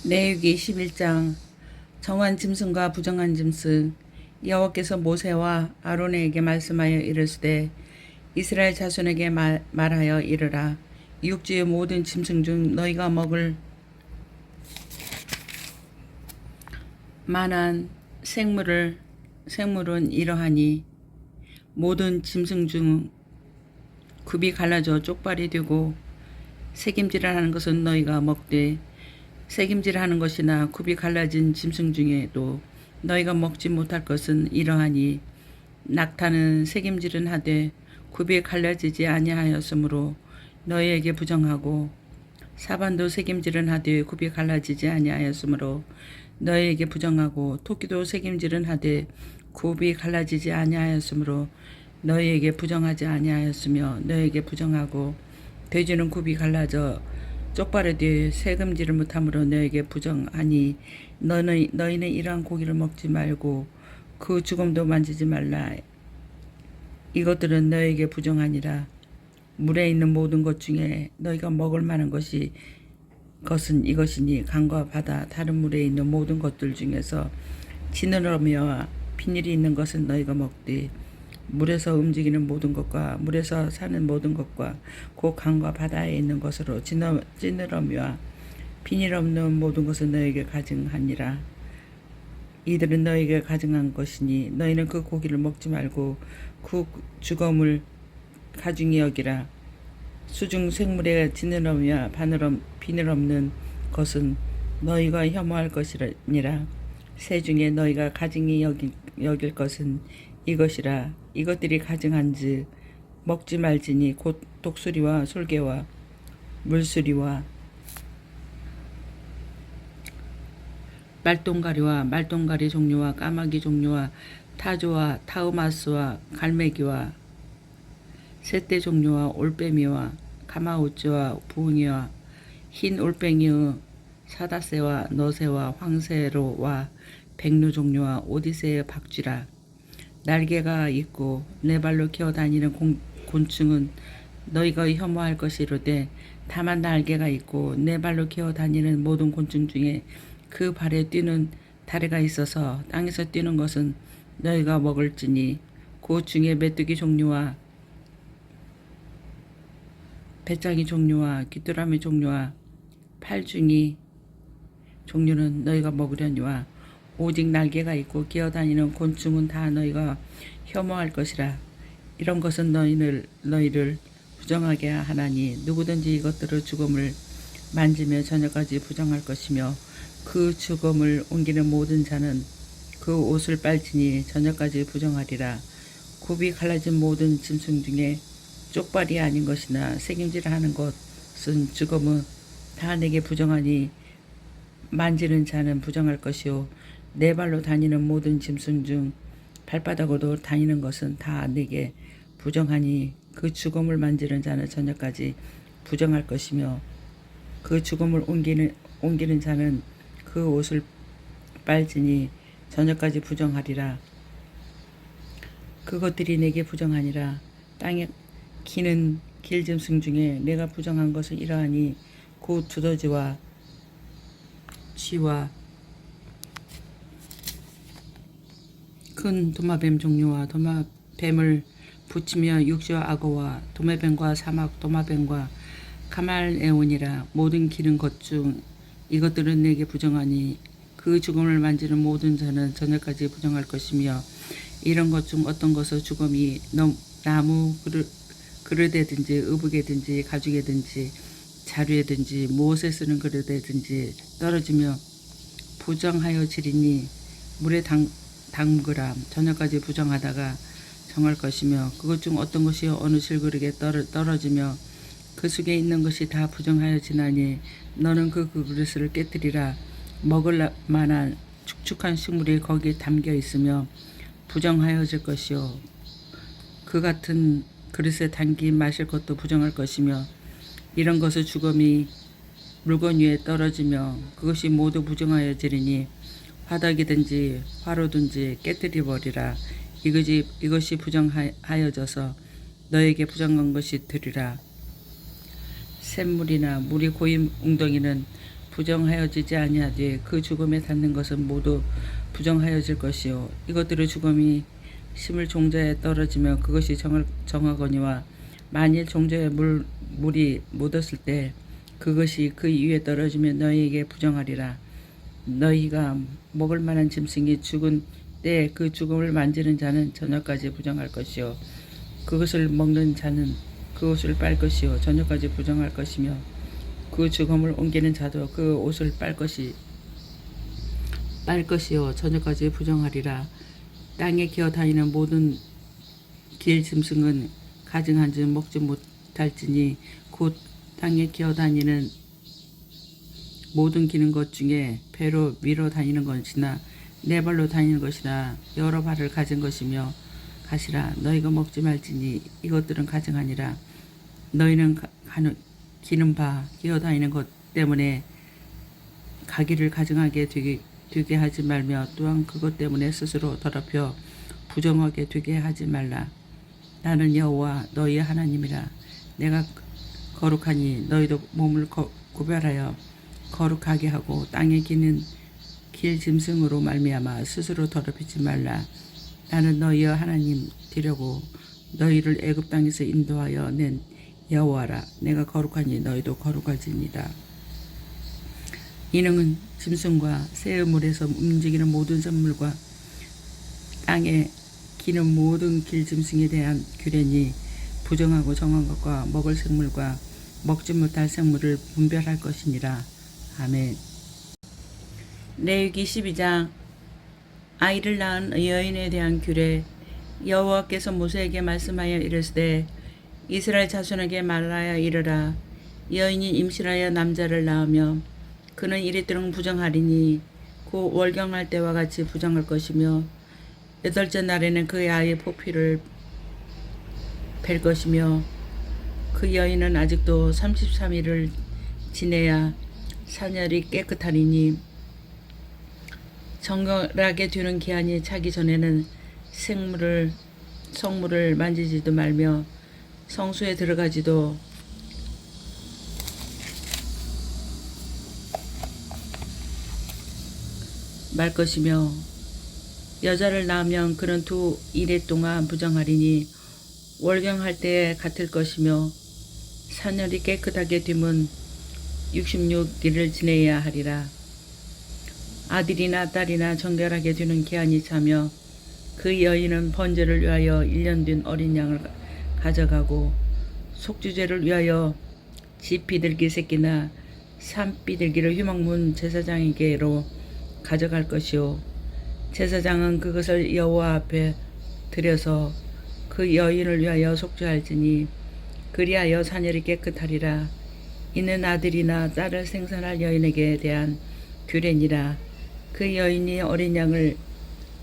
레위기 11장. 정한 짐승과 부정한 짐승. 여호와께서 모세와 아론에게 말씀하여 이르시되 이스라엘 자손에게 말하여 이르라. 육지의 모든 짐승 중 너희가 먹을 만한 생물은 이러하니 모든 짐승 중 굽이 갈라져 쪽발이 되고 새김질을 하는 것은 너희가 먹되 새김질을 하는 것이나 굽이 갈라진 짐승 중에도 너희가 먹지 못할 것은 이러하니 낙타는 새김질은 하되 굽이 갈라지지 아니하였으므로 너희에게 부정하고 사반도 새김질은 하되 굽이 갈라지지 아니하였으므로 너희에게 부정하고 토끼도 새김질은 하되 굽이 갈라지지 아니하였으므로 너희에게 부정하지 아니하였으며 너희에게 부정하고 돼지는 굽이 갈라져 쪽발이 새금질을 못함으로 너에게 부정하니 너희는 이러한 고기를 먹지 말고 그 죽음도 만지지 말라. 이것들은 너에게 부정하니라. 물에 있는 모든 것 중에 너희가 먹을 만한 것은 이것이니 강과 바다 다른 물에 있는 모든 것들 중에서 지느러미와 비닐이 있는 것은 너희가 먹되 물에서 움직이는 모든 것과 물에서 사는 모든 것과 곧 강과 바다에 있는 것으로 지느러미와 비닐 없는 모든 것은 너에게 가증하니라. 이들은 너에게 가증한 것이니 너희는 그 고기를 먹지 말고 그 죽음을 가증히 여기라. 수중 생물의 지느러미와 비늘 없는 것은 너희가 혐오할 것이니라. 새 중에 너희가 가증히 여길 것은 이것이라. 이것들이 가증한즉 먹지 말지니 곧 독수리와 솔개와 물수리와 말똥가리 종류와 까마귀 종류와 타조와 타우마스와 갈매기와 새떼 종류와 올빼미와 가마우치와 부흥이와 흰 올뱅이의 사다새와 너새와 황새로와 백루 종류와 오디새의 박쥐라. 날개가 있고 네 발로 기어다니는 곤충은 너희가 혐오할 것이로되 다만 날개가 있고 네 발로 기어다니는 모든 곤충 중에 그 발에 뛰는 다리가 있어서 땅에서 뛰는 것은 너희가 먹을지니 그 중에 메뚜기 종류와 배짱이 종류와 귀뚜라미 종류와 팔중이 종류는 너희가 먹으려니와 오직 날개가 있고 기어다니는 곤충은 다 너희가 혐오할 것이라. 이런 것은 너희를 부정하게 하나니 누구든지 이것들을 죽음을 만지며 저녁까지 부정할 것이며 그 죽음을 옮기는 모든 자는 그 옷을 빨지니 저녁까지 부정하리라. 굽이 갈라진 모든 짐승 중에 쪽발이 아닌 것이나 새김질을 하는 것은 죽음은 다 내게 부정하니 만지는 자는 부정할 것이요 네 발로 다니는 모든 짐승 중 발바닥으로 다니는 것은 다 내게 부정하니 그 죽음을 만지는 자는 저녁까지 부정할 것이며 그 죽음을 옮기는 자는 그 옷을 빨지니 저녁까지 부정하리라. 그것들이 내게 부정하니라. 땅에 기는 길짐승 중에 내가 부정한 것은 이러하니 그 두더지와 쥐와 큰 도마뱀 종류와 도마뱀을 붙이며 육지와 악어와 도마뱀과 사막 도마뱀과 가말에온이라. 모든 기는 것 중 이것들은 내게 부정하니 그 죽음을 만지는 모든 자는 저녁까지 부정할 것이며 이런 것 중 어떤 것을 죽음이 나무 그릇에든지 의복에든지 가죽에든지 자루에든지 무엇에 쓰는 그릇에든지 떨어지며 부정하여 지리니 물에 담그라. 저녁까지 부정하다가 정할 것이며 그것 중 어떤 것이 어느 질그릇에 떨어지며 그 속에 있는 것이 다 부정하여 지나니 너는 그 그릇을 깨뜨리라. 먹을 만한 축축한 식물이 거기에 담겨 있으며 부정하여질 것이요 그 같은 그릇에 담긴 마실 것도 부정할 것이며 이런 것을 죽음이 물건 위에 떨어지며 그것이 모두 부정하여지리니 화덕이든지 화로든지 깨뜨려 버리라. 이것이 부정하여져서 너에게 부정한 것이 되리라. 샘물이나 물이 고인 웅덩이는 부정하여지지 아니하되 그 죽음에 닿는 것은 모두 부정하여질 것이요 이것들의 죽음이 심을 종자에 떨어지며 그것이 정하거니와 만일 종자에 물이 묻었을 때 그것이 그 위에 떨어지면 너희에게 부정하리라. 너희가 먹을 만한 짐승이 죽은 때 그 죽음을 만지는 자는 저녁까지 부정할 것이요 그것을 먹는 자는 그 옷을 빨 것이요 저녁까지 부정할 것이며 그 죽음을 옮기는 자도 그 옷을 빨 것이요 저녁까지 부정하리라. 땅에 기어 다니는 모든 길 짐승은 가증한즉 먹지 못할지니 곧 땅에 기어 다니는 모든 기는 것 중에 배로 밀어 다니는 것이나 네 발로 다니는 것이나 여러 발을 가진 것이며 가시라. 너희가 먹지 말지니 이것들은 가증하니라. 너희는 기는 바 기어 다니는 것 때문에 가기를 가증하게 되게 하지 말며 또한 그것 때문에 스스로 더럽혀 부정하게 되게 하지 말라. 나는 여호와 너희의 하나님이라. 내가 거룩하니 너희도 몸을 구별하여 거룩하게 하고 땅에 기는 길 짐승으로 말미암아 스스로 더럽히지 말라. 나는 너희의 하나님 되려고 너희를 애굽 땅에서 인도하여 낸 여호와라. 내가 거룩하니 너희도 거룩할지니라. 이는 짐승과 새 우물에서 움직이는 모든 생물과 땅에 기는 모든 길 짐승에 대한 규례니 부정하고 정한 것과 먹을 생물과 먹지 못할 생물을 분별할 것이니라. 아멘. 레위기 12장 아이를 낳은 여인에 대한 규례. 여호와께서 모세에게 말씀하여 이르시되 이스라엘 자손에게 말하여 이르라. 여인이 임신하여 남자를 낳으며 그는 이리도록 부정하리니 곧 월경할 때와 같이 부정할 것이며 여덟째 날에는 그의 아이의 포피를 뺄 것이며 그 여인은 아직도 33일을 지내야 사녀리 깨끗하리니 정결하게 되는 기한이 차기 전에는 성물을 만지지도 말며 성수에 들어가지도 말 것이며 여자를 낳으면 그는 2일 동안 부정하리니 월경할 때에 같을 것이며 사녀리 깨끗하게 되면 66일을 지내야 하리라. 아들이나 딸이나 정결하게 되는 기한이 차며 그 여인은 번제를 위하여 1년 된 어린 양을 가져가고 속주제를 위하여 집 비둘기 새끼나 산 비둘기를 휘먹문 제사장에게로 가져갈 것이요 제사장은 그것을 여호와 앞에 드려서 그 여인을 위하여 속죄할지니 그리하여 사녀리 깨끗하리라. 이는 아들이나 딸을 생산할 여인에게 대한 규례니라. 그 여인이 어린 양을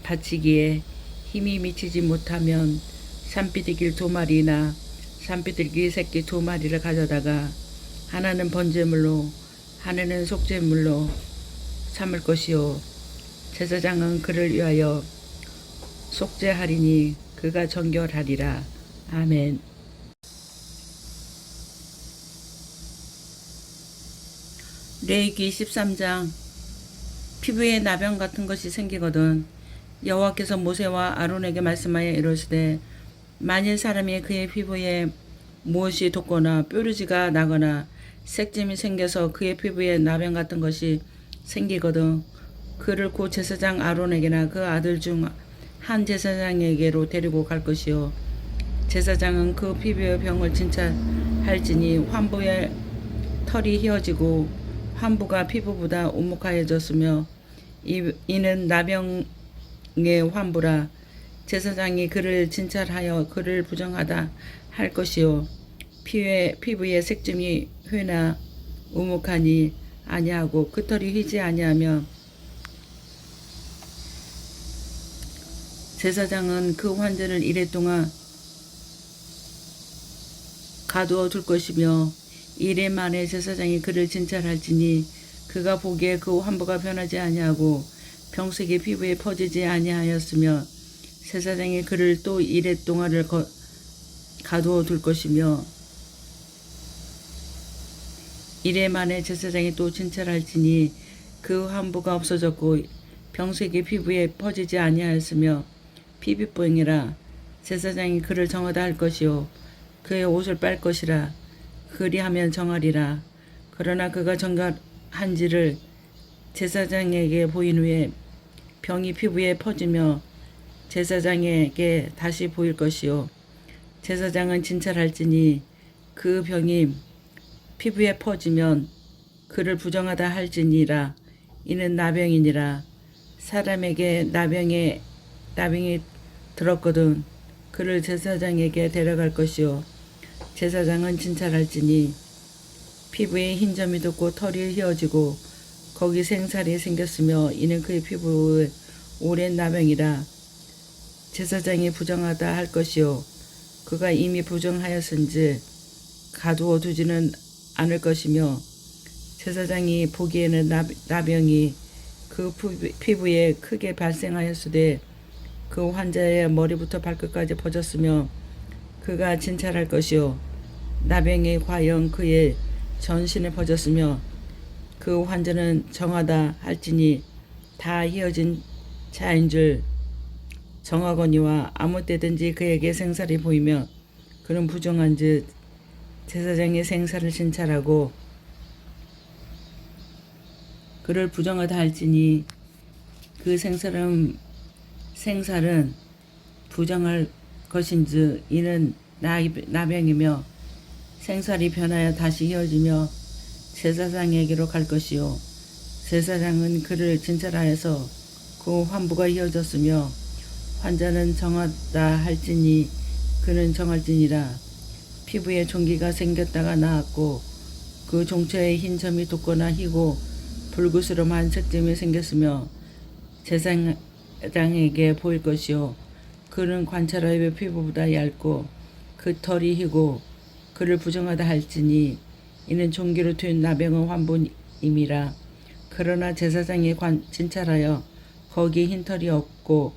바치기에 힘이 미치지 못하면 산비둘기 2마리나 산비둘기 새끼 2마리를 가져다가 하나는 번제물로 하나는 속죄물로 삼을 것이요 제사장은 그를 위하여 속죄하리니 그가 정결하리라. 아멘. 레위기 13장 피부에 나병 같은 것이 생기거든 여호와께서 모세와 아론에게 말씀하여 이르시되 만일 사람이 그의 피부에 무엇이 돋거나 뾰루지가 나거나 색짐이 생겨서 그의 피부에 나병 같은 것이 생기거든 그를 곧 제사장 아론에게나 그 아들 중 한 제사장에게로 데리고 갈 것이요 제사장은 그 피부의 병을 진찰할지니 환부의 털이 휘어지고 환부가 피부보다 오목하여졌으며 이는 나병의 환부라. 제사장이 그를 진찰하여 그를 부정하다 할 것이요 피부에 색점이 회나 오목하니 아니하고 그 털이 휘지 아니하며 제사장은 그 환자를 1일 동안 가두어 둘 것이며 1일 만에 제사장이 그를 진찰할지니 그가 보기에 그 환부가 변하지 아니하고 병색이 피부에 퍼지지 아니하였으며 제사장이 그를 또 1일 동안을 가두어 둘 것이며 이래 만에 제사장이 또 진찰할지니 그 환부가 없어졌고 병색이 피부에 퍼지지 아니하였으며 피비병이라. 제사장이 그를 정하다 할 것이요 그의 옷을 빨 것이라. 그리하면 정하리라. 그러나 그가 정결한지를 제사장에게 보인 후에 병이 피부에 퍼지며 제사장에게 다시 보일 것이요 제사장은 진찰할지니 그 병이 피부에 퍼지면 그를 부정하다 할지니라. 이는 나병이니라. 사람에게 나병이 들었거든 그를 제사장에게 데려갈 것이요 제사장은 진찰할지니 피부에 흰 점이 돋고 털이 휘어지고 거기 생살이 생겼으며 이는 그의 피부에 오랜 나병이라. 제사장이 부정하다 할 것이요 그가 이미 부정하였은지 가두어 두지는 않을 것이며 제사장이 보기에는 나병이 그 피부에 크게 발생하였으되 그 환자의 머리부터 발끝까지 퍼졌으며 그가 진찰할 것이요 나병이 과연 그의 전신에 퍼졌으며 그 환자는 정하다 할지니 다 휘어진 자인 줄 정하거니와 아무 때든지 그에게 생살이 보이며 그는 부정한즉 제사장이 생살을 진찰하고 그를 부정하다 할지니 그 생살은 부정할 것인즉 이는 나병이며 생살이 변하여 다시 휘어지며 제사장에게로 갈 것이요 제사장은 그를 진찰하여서 그 환부가 휘어졌으며 환자는 정하다 할지니 그는 정할지니라. 피부에 종기가 생겼다가 나았고 그 종처에 흰 점이 돋거나 희고 불구스름한 색점이 생겼으며 제사장에게 보일 것이요 그는 관찰하여 피부보다 얇고 그 털이 희고 그를 부정하다 할지니 이는 종기로 텄 나병의 환부임이라. 그러나 제사장이 진찰하여 거기에 흰 털이 없고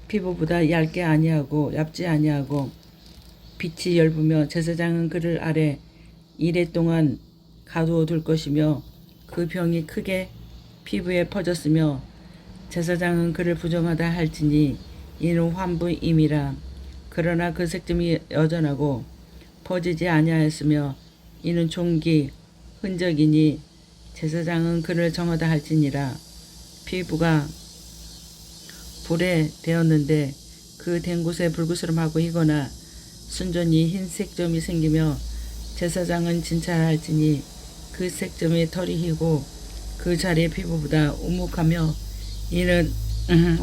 피부보다 얇지 아니하고 빛이 엷으며 제사장은 그를 아래 이래 동안 가두어 둘 것이며 그 병이 크게 피부에 퍼졌으며 제사장은 그를 부정하다 할지니 이는 환부임이라. 그러나 그 색점이 여전하고 퍼지지 아니하였으며 이는 종기 흔적이니 제사장은 그를 정하다 할지니라. 피부가 불에 되었는데 그 된 곳에 불구스름하고 희거나 순전히 흰 색점이 생기며 제사장은 진찰할지니 그 색점의 털이 희고 그 자리의 피부보다 우묵하며 이는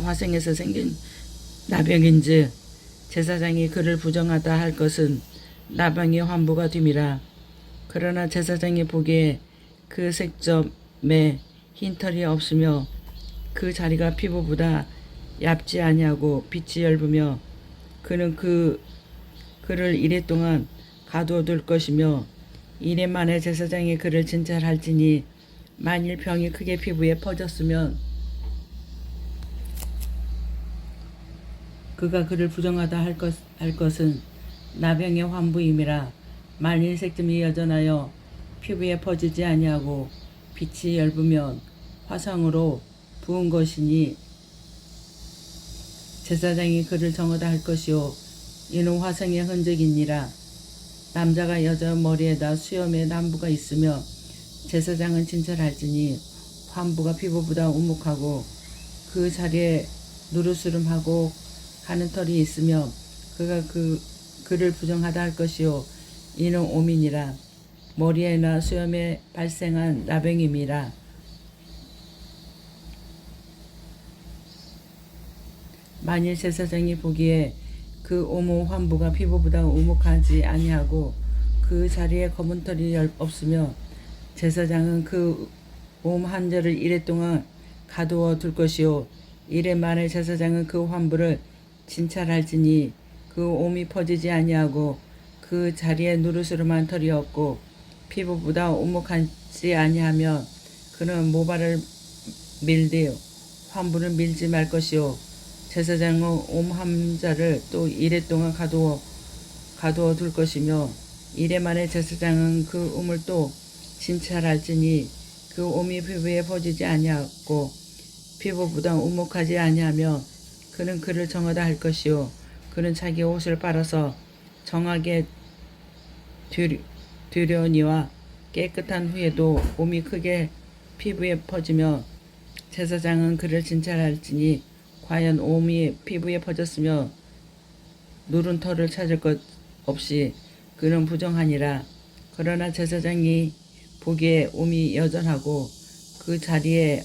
화생에서 생긴 나병인즉 제사장이 그를 부정하다 할 것은 나병의 환부가 됨이라. 그러나 제사장이 보기에 그 색점에 흰 털이 없으며 그 자리가 피부보다 얇지 아니하고 빛이 엷으며 그는 그를 이래 동안 가두어 둘 것이며 이래 만에 제사장이 그를 진찰할지니 만일 병이 크게 피부에 퍼졌으면 그가 그를 부정하다 할 것은 나병의 환부임이라. 만일 색점이 여전하여 피부에 퍼지지 아니하고 빛이 엷으면 화상으로 부은 것이니 제사장이 그를 정하다 할 것이요 이는 화상의 흔적이니라. 남자가 여자 머리에다 수염의 남부가 있으며 제사장은 진찰할지니 환부가 피부보다 우묵하고 그 자리에 누르스름하고 가는 털이 있으며 그가 그를 부정하다 할 것이요 이는 오민이라. 머리에나 수염에 발생한 나병임이라. 만일 제사장이 보기에 그 오무 환부가 피부보다 우묵하지 아니하고 그 자리에 검은 털이 없으며 제사장은 그 옴 한절을 이래 동안 가두어 둘 것이요 이래 만에 제사장은 그 환부를 진찰할지니 그 옴이 퍼지지 아니하고 그 자리에 누르스름한 털이 없고 피부보다 우묵하지 아니하면 그는 모발을 밀되 환부를 밀지 말 것이요 제사장은 옴 한자를 또 이래 동안 가두어 둘 것이며 이래 만에 제사장은 그 옴을 또 진찰할지니 그 옴이 피부에 퍼지지 아니하고 피부보다 우묵하지 아니하며 그는 그를 정하다 할 것이요 그는 자기 옷을 빨아서 정하게 두려니와 깨끗한 후에도 옴이 크게 피부에 퍼지며 제사장은 그를 진찰할지니 과연 옴이 피부에 퍼졌으며 누른 털을 찾을 것 없이 그는 부정하니라. 그러나 제사장이 보기에 옴이 여전하고 그 자리에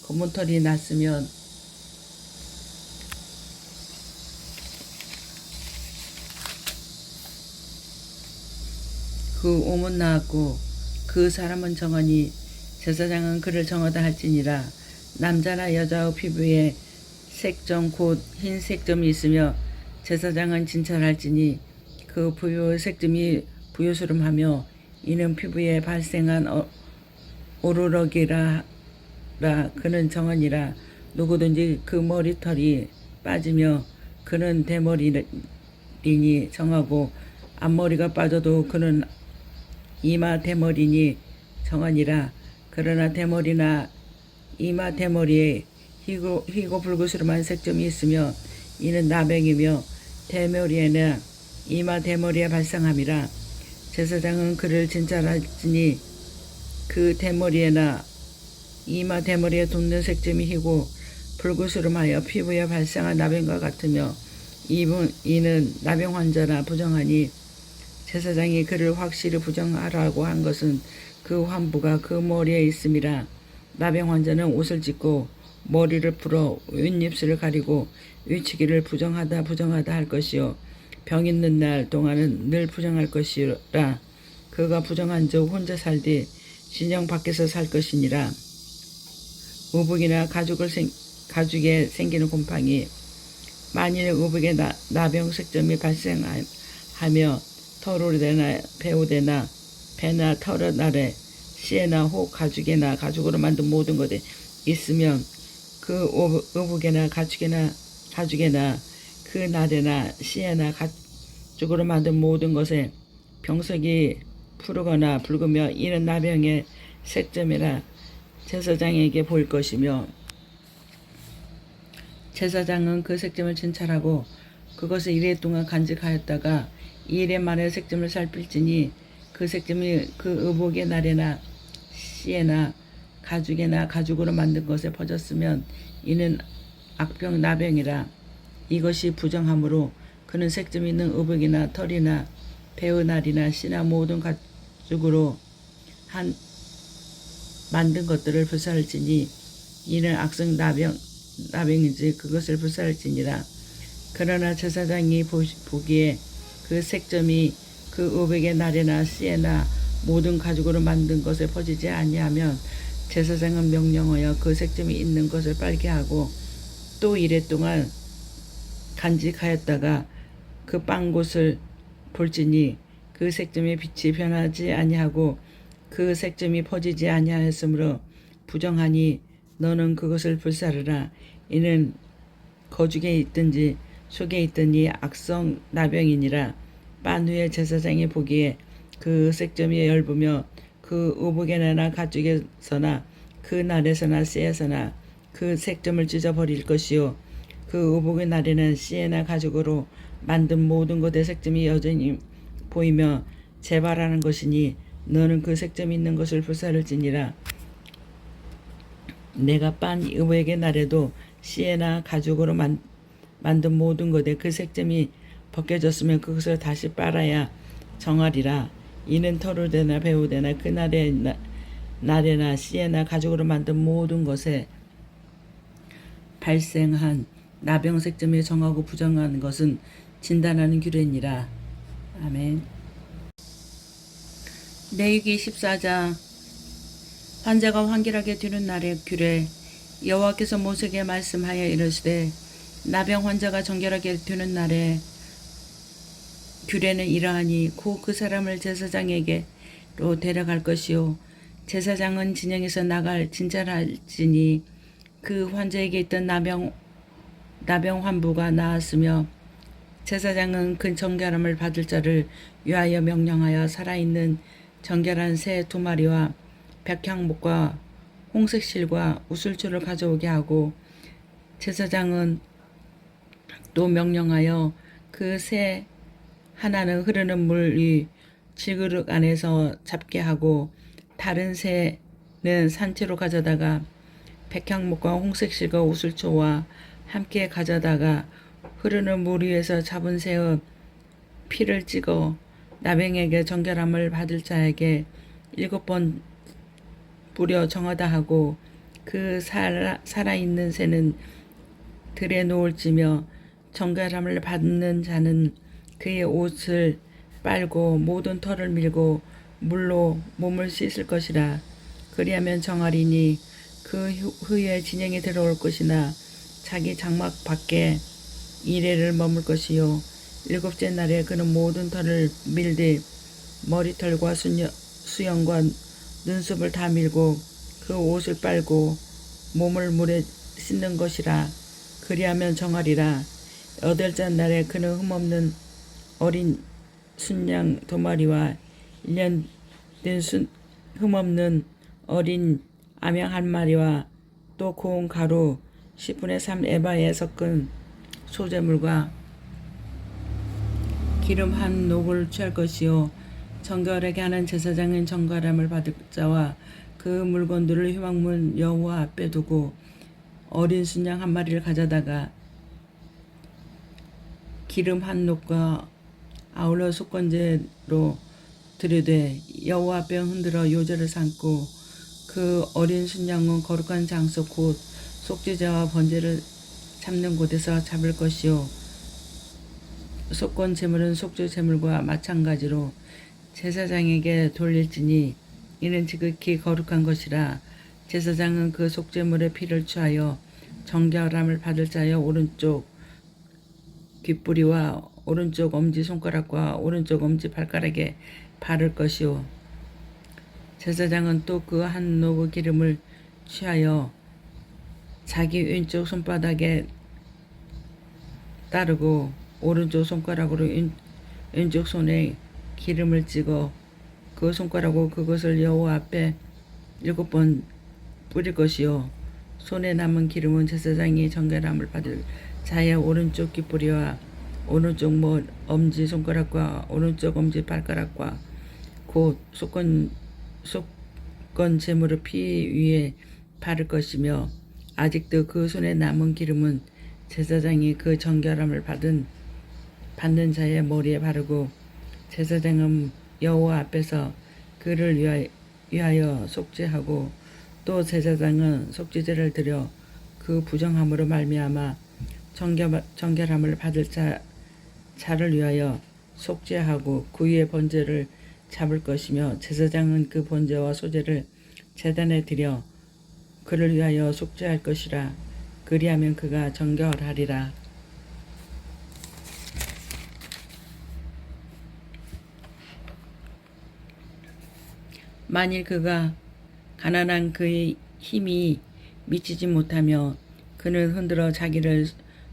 검은 털이 났으면 그 옴은 나았고 그 사람은 정하니 제사장은 그를 정하다 할지니라. 남자나 여자의 피부에 색점 곧 흰 색점이 있으며 제사장은 진찰할지니 그 부유의 색점이 부유스름하며 이는 피부에 발생한 오르럭이라 그는 정하니라. 누구든지 그 머리털이 빠지며 그는 대머리니 정하고 앞머리가 빠져도 그는 이마 대머리니 정하니라. 그러나 대머리나 이마 대머리에 희고 붉으스름한 색점이 있으며 이는 나병이며 대머리에나 이마 대머리에 발생함이라. 제사장은 그를 진찰할지니 그 대머리에나 이마 대머리에 돋는 색점이 희고 붉으스름하여 피부에 발생한 나병과 같으며 이는 나병 환자나 부정하니 제사장이 그를 확실히 부정하라고 한 것은 그 환부가 그 머리에 있음이라. 나병 환자는 옷을 찢고 머리를 풀어 윗입술을 가리고 위치기를 부정하다 할 것이요 병 있는 날 동안은 늘 부정할 것이라. 그가 부정한 즉 혼자 살되 진영 밖에서 살 것이니라. 우북이나 가죽에 생기는 곰팡이 만일 우북에 나병 색점이 발생하며 털오르되나 배우되나 배나 털은 아래 씨에나 혹 가죽에나 가죽으로 만든 모든 것에 있으면 그 우북에나 가죽에나 그 날에나 씨에나 가죽으로 만든 모든 것에 병석이 푸르거나 붉으며 이는 나병의 색점이라. 제사장에게 보일 것이며 제사장은 그 색점을 진찰하고 그것을 이래 동안 간직하였다가 이래 만에 색점을 살필지니 그 색점이 그 의복의 날에나 씨에나 가죽에나 가죽으로 만든 것에 퍼졌으면 이는 악병 나병이라. 이것이 부정함으로 그는 색점이 있는 의복이나 털이나 배의 날이나 씨나 모든 가죽으로 만든 것들을 불사할지니 이는 악성 나병인지 그것을 불사할지니라. 그러나 제사장이 보기에 그 색점이 그 의복의 날에나 씨에나 모든 가죽으로 만든 것에 퍼지지 아니하면 제사장은 명령하여 그 색점이 있는 것을 빨게 하고 또 이래 동안 간직하였다가 그 빤 곳을 볼지니 그 색점의 빛이 변하지 아니하고 그 색점이 퍼지지 아니하였으므로 부정하니 너는 그것을 불사르라. 이는 거죽에 있든지 속에 있더니 악성 나병이니라. 빤 후에 제사장이 보기에 그 색점이 엷으며 그 의복에나 가죽에서나 그 날에서나 씨에서나 그 색점을 찢어버릴 것이요 그 의복의 날에는 씨에나 가죽으로 만든 모든 것의 색점이 여전히 보이며 재발하는 것이니 너는 그 색점이 있는 것을 불사를지니라. 내가 빤 의복의 날에도 씨에나 가죽으로 만든 모든 것에 그 색점이 벗겨졌으면 그것을 다시 빨아야 정하리라. 이는 털으되나 배우되나 그 날에나 씨에나 가죽으로 만든 모든 것에 발생한 나병 색점이 정하고 부정한 것은 진단하는 규례니라. 아멘. 레위기 14장. 환자가 환결하게 되는 날의 규례. 여호와께서 모세에게 말씀하여 이르시되 나병 환자가 정결하게 되는 날에 규례는 이러하니 곧 그 사람을 제사장에게로 데려갈 것이요 제사장은 진영에서 나갈 진찰할지니 그 환자에게 있던 나병 환부가 나았으며 제사장은 그 정결함을 받을 자를 위하여 명령하여 살아있는 정결한 새 2마리와 백향목과 홍색실과 우슬초를 가져오게 하고 제사장은 또 명령하여 그 새 하나는 흐르는 물 위 질그릇 안에서 잡게 하고 다른 새는 산채로 가져다가 백향목과 홍색실과 우슬초와 함께 가져다가 흐르는 물 위에서 잡은 새의 피를 찍어 나병에게 정결함을 받을 자에게 7번 뿌려 정하다 하고 그 살아있는 새는 들에 놓을지며 정결함을 받는 자는 그의 옷을 빨고 모든 털을 밀고 물로 몸을 씻을 것이라. 그리하면 정하리니 그 후에 진영이 들어올 것이나 자기 장막 밖에 이래를 머물 것이요 7째 날에 그는 모든 털을 밀되 머리털과 수염과 눈썹을 다 밀고 그 옷을 빨고 몸을 물에 씻는 것이라. 그리하면 정하리라. 8째 날에 그는 흠없는 어린 순양 2마리와 1년 된 흠없는 어린 암양 1마리와 또 고운 가루 10분의 3 에바에 섞은 소재물과 기름 한 녹을 취할 것이요 정결하게 하는 제사장은 정결함을 받을 자와 그 물건들을 회막문 여호와 앞에 두고 어린 순양 1마리를 가져다가 기름 한 녹과 아울러 속건제로 드리되 여호와 앞에 흔들어 요제를 삼고 그 어린 순양은 거룩한 장소 곧 속죄제와 번제를 잡는 곳에서 잡을 것이요 속건 제물은 속죄 제물과 마찬가지로 제사장에게 돌릴지니 이는 지극히 거룩한 것이라. 제사장은 그 속죄물의 피를 취하여 정결함을 받을 자여 오른쪽 귓뿌리와 오른쪽 엄지손가락과 오른쪽 엄지발가락에 바를 것이요 제사장은 또 그 한 녹의 기름을 취하여 자기 왼쪽 손바닥에 따르고 오른쪽 손가락으로 왼쪽 손에 기름을 찍어 그 손가락으로 그것을 여호와 앞에 7번 뿌릴 것이요 손에 남은 기름은 제사장이 정결함을 받을 자의 오른쪽 귓뿌리와 오른쪽 엄지 손가락과 오른쪽 엄지 발가락과 곧 속건 제물의 피 위에 바를 것이며 아직도 그 손에 남은 기름은 제사장이 그 정결함을 받는 자의 머리에 바르고 제사장은 여호와 앞에서 그를 위하여 속죄하고 또 제사장은 속죄제를 드려 그 부정함으로 말미암아 정결함을 받을 자를 위하여 속죄하고 그 위에 번제를 잡을 것이며 제사장은 그 번제와 소제를 제단에 드려 그를 위하여 속죄할 것이라. 그리하면 그가 정결하리라. 만일 그가 가난한 그의 힘이 미치지 못하며 그는 흔들어 자기를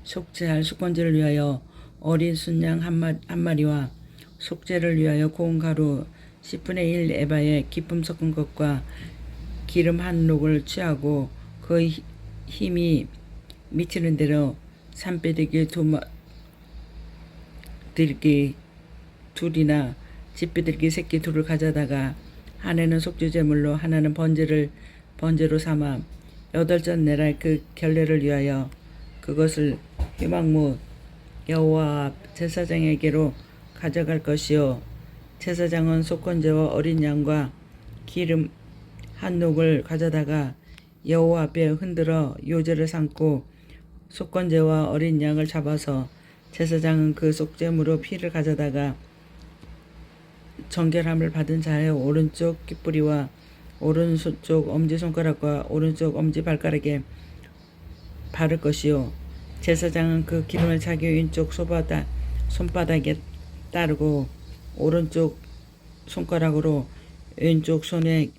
속죄할 속건제를 위하여 어린 순양 한 마리와 속죄를 위하여 고운 가루 10분의 1 에바에 기름 섞은 것과 기름 한 녹을 취하고 그 힘이 미치는 대로 산배들기 둘이나 집배들기 새끼 둘을 가져다가 하나는 속죄제물로 하나는 번제로 삼아 8째 날에 그 결례를 위하여 그것을 회막문 여호와 앞 제사장에게로 가져갈 것이요 제사장은 속건제와 어린 양과 기름 한 녹을 가져다가 여호와 앞에 흔들어 요제를 삼고 속건제와 어린 양을 잡아서 제사장은 그 속죄물로 피를 가져다가 정결함을 받은 자의 오른쪽 귓뿌리와 오른쪽 엄지손가락과 오른쪽 엄지발가락에 바를 것이요 제사장은 그 기름을 자기 왼쪽 손바닥에 따르고 오른쪽 손가락으로 왼쪽 손에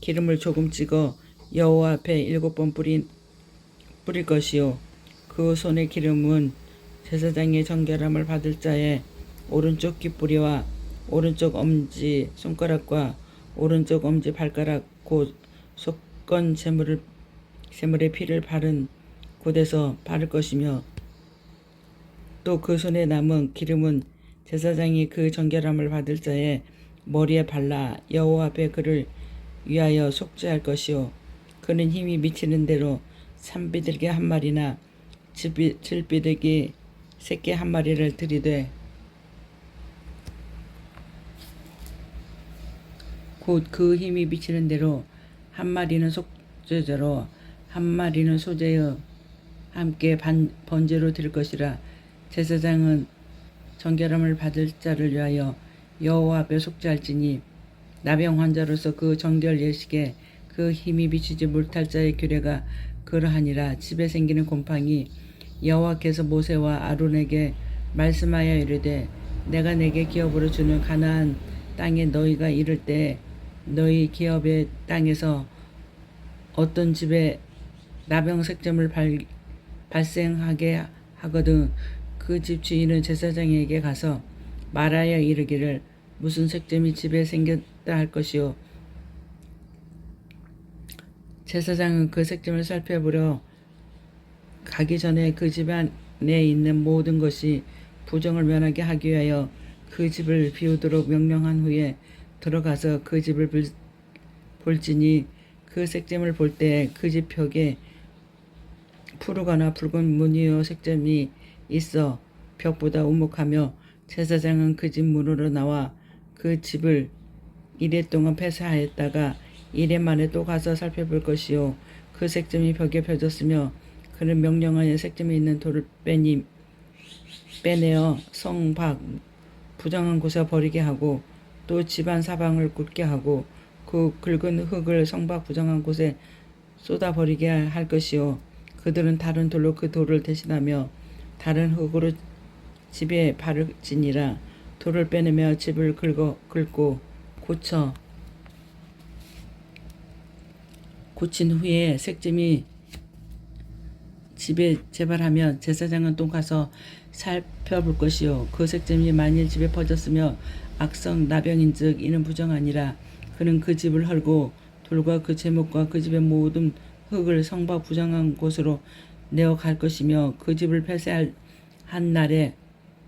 기름을 조금 찍어 여호와 앞에 7번 뿌릴 것이요 그 손의 기름은 제사장의 정결함을 받을 자의 오른쪽 귓뿌리와 오른쪽 엄지 손가락과 오른쪽 엄지 발가락 곧 속건 제물의 피를 바른 곳에서 바를 것이며 또 그 손에 남은 기름은 제사장이 그 정결함을 받을 자의 머리에 발라 여호와 앞에 그를 위하여 속죄할 것이요 그는 힘이 미치는 대로 산비둘기 한 마리나 질비둘기 새끼 한 마리를 들이되 곧 그 힘이 미치는 대로 한 마리는 속죄제로 한 마리는 소제여 함께 번제로 드릴 것이라. 제사장은 정결함을 받을 자를 위하여 여호와 앞에 속죄할지니 나병 환자로서 그 정결 예식에 그 힘이 미치지 못할 자의 규례가 그러하니라. 집에 생기는 곰팡이 여호와께서 모세와 아론에게 말씀하여 이르되 내가 내게 기업으로 주는 가나안 땅에 너희가 이를 때 너희 기업의 땅에서 어떤 집에 나병 색점을 발생하게 하거든 그 집 주인은 제사장에게 가서 말하여 이르기를 무슨 색점이 집에 생겼다 할 것이요 제사장은 그 색점을 살펴보려 가기 전에 그 집 안에 있는 모든 것이 부정을 면하게 하기 위하여 그 집을 비우도록 명령한 후에 들어가서 그 집을 볼지니 그 색점을 볼 때 그 집 벽에 푸르거나 붉은 무늬의 색점이 있어 벽보다 우묵하며 제사장은 그 집 문으로 나와 그 집을 이래 동안 폐쇄하였다가 이래 만에 또 가서 살펴볼 것이요 그 색점이 벽에 펴졌으며 그는 명령하여 색점이 있는 돌을 빼내어 성 밖 부정한 곳에 버리게 하고 또 집안 사방을 굳게 하고 그 긁은 흙을 성 밖 부정한 곳에 쏟아버리게 할 것이요 그들은 다른 돌로 그 돌을 대신하며 다른 흙으로 집에 바르지니라. 돌을 빼내며 집을 긁고 고친 후에 색점이 집에 재발하면 제사장은 또 가서 살펴볼 것이요 그 색점이 만일 집에 퍼졌으며 악성 나병인즉 이는 부정하니라. 그는 그 집을 헐고 돌과 그 제목과 그 집의 모든 흙을 성밖 부정한 곳으로 내어 갈 것이며 그 집을 폐쇄할 한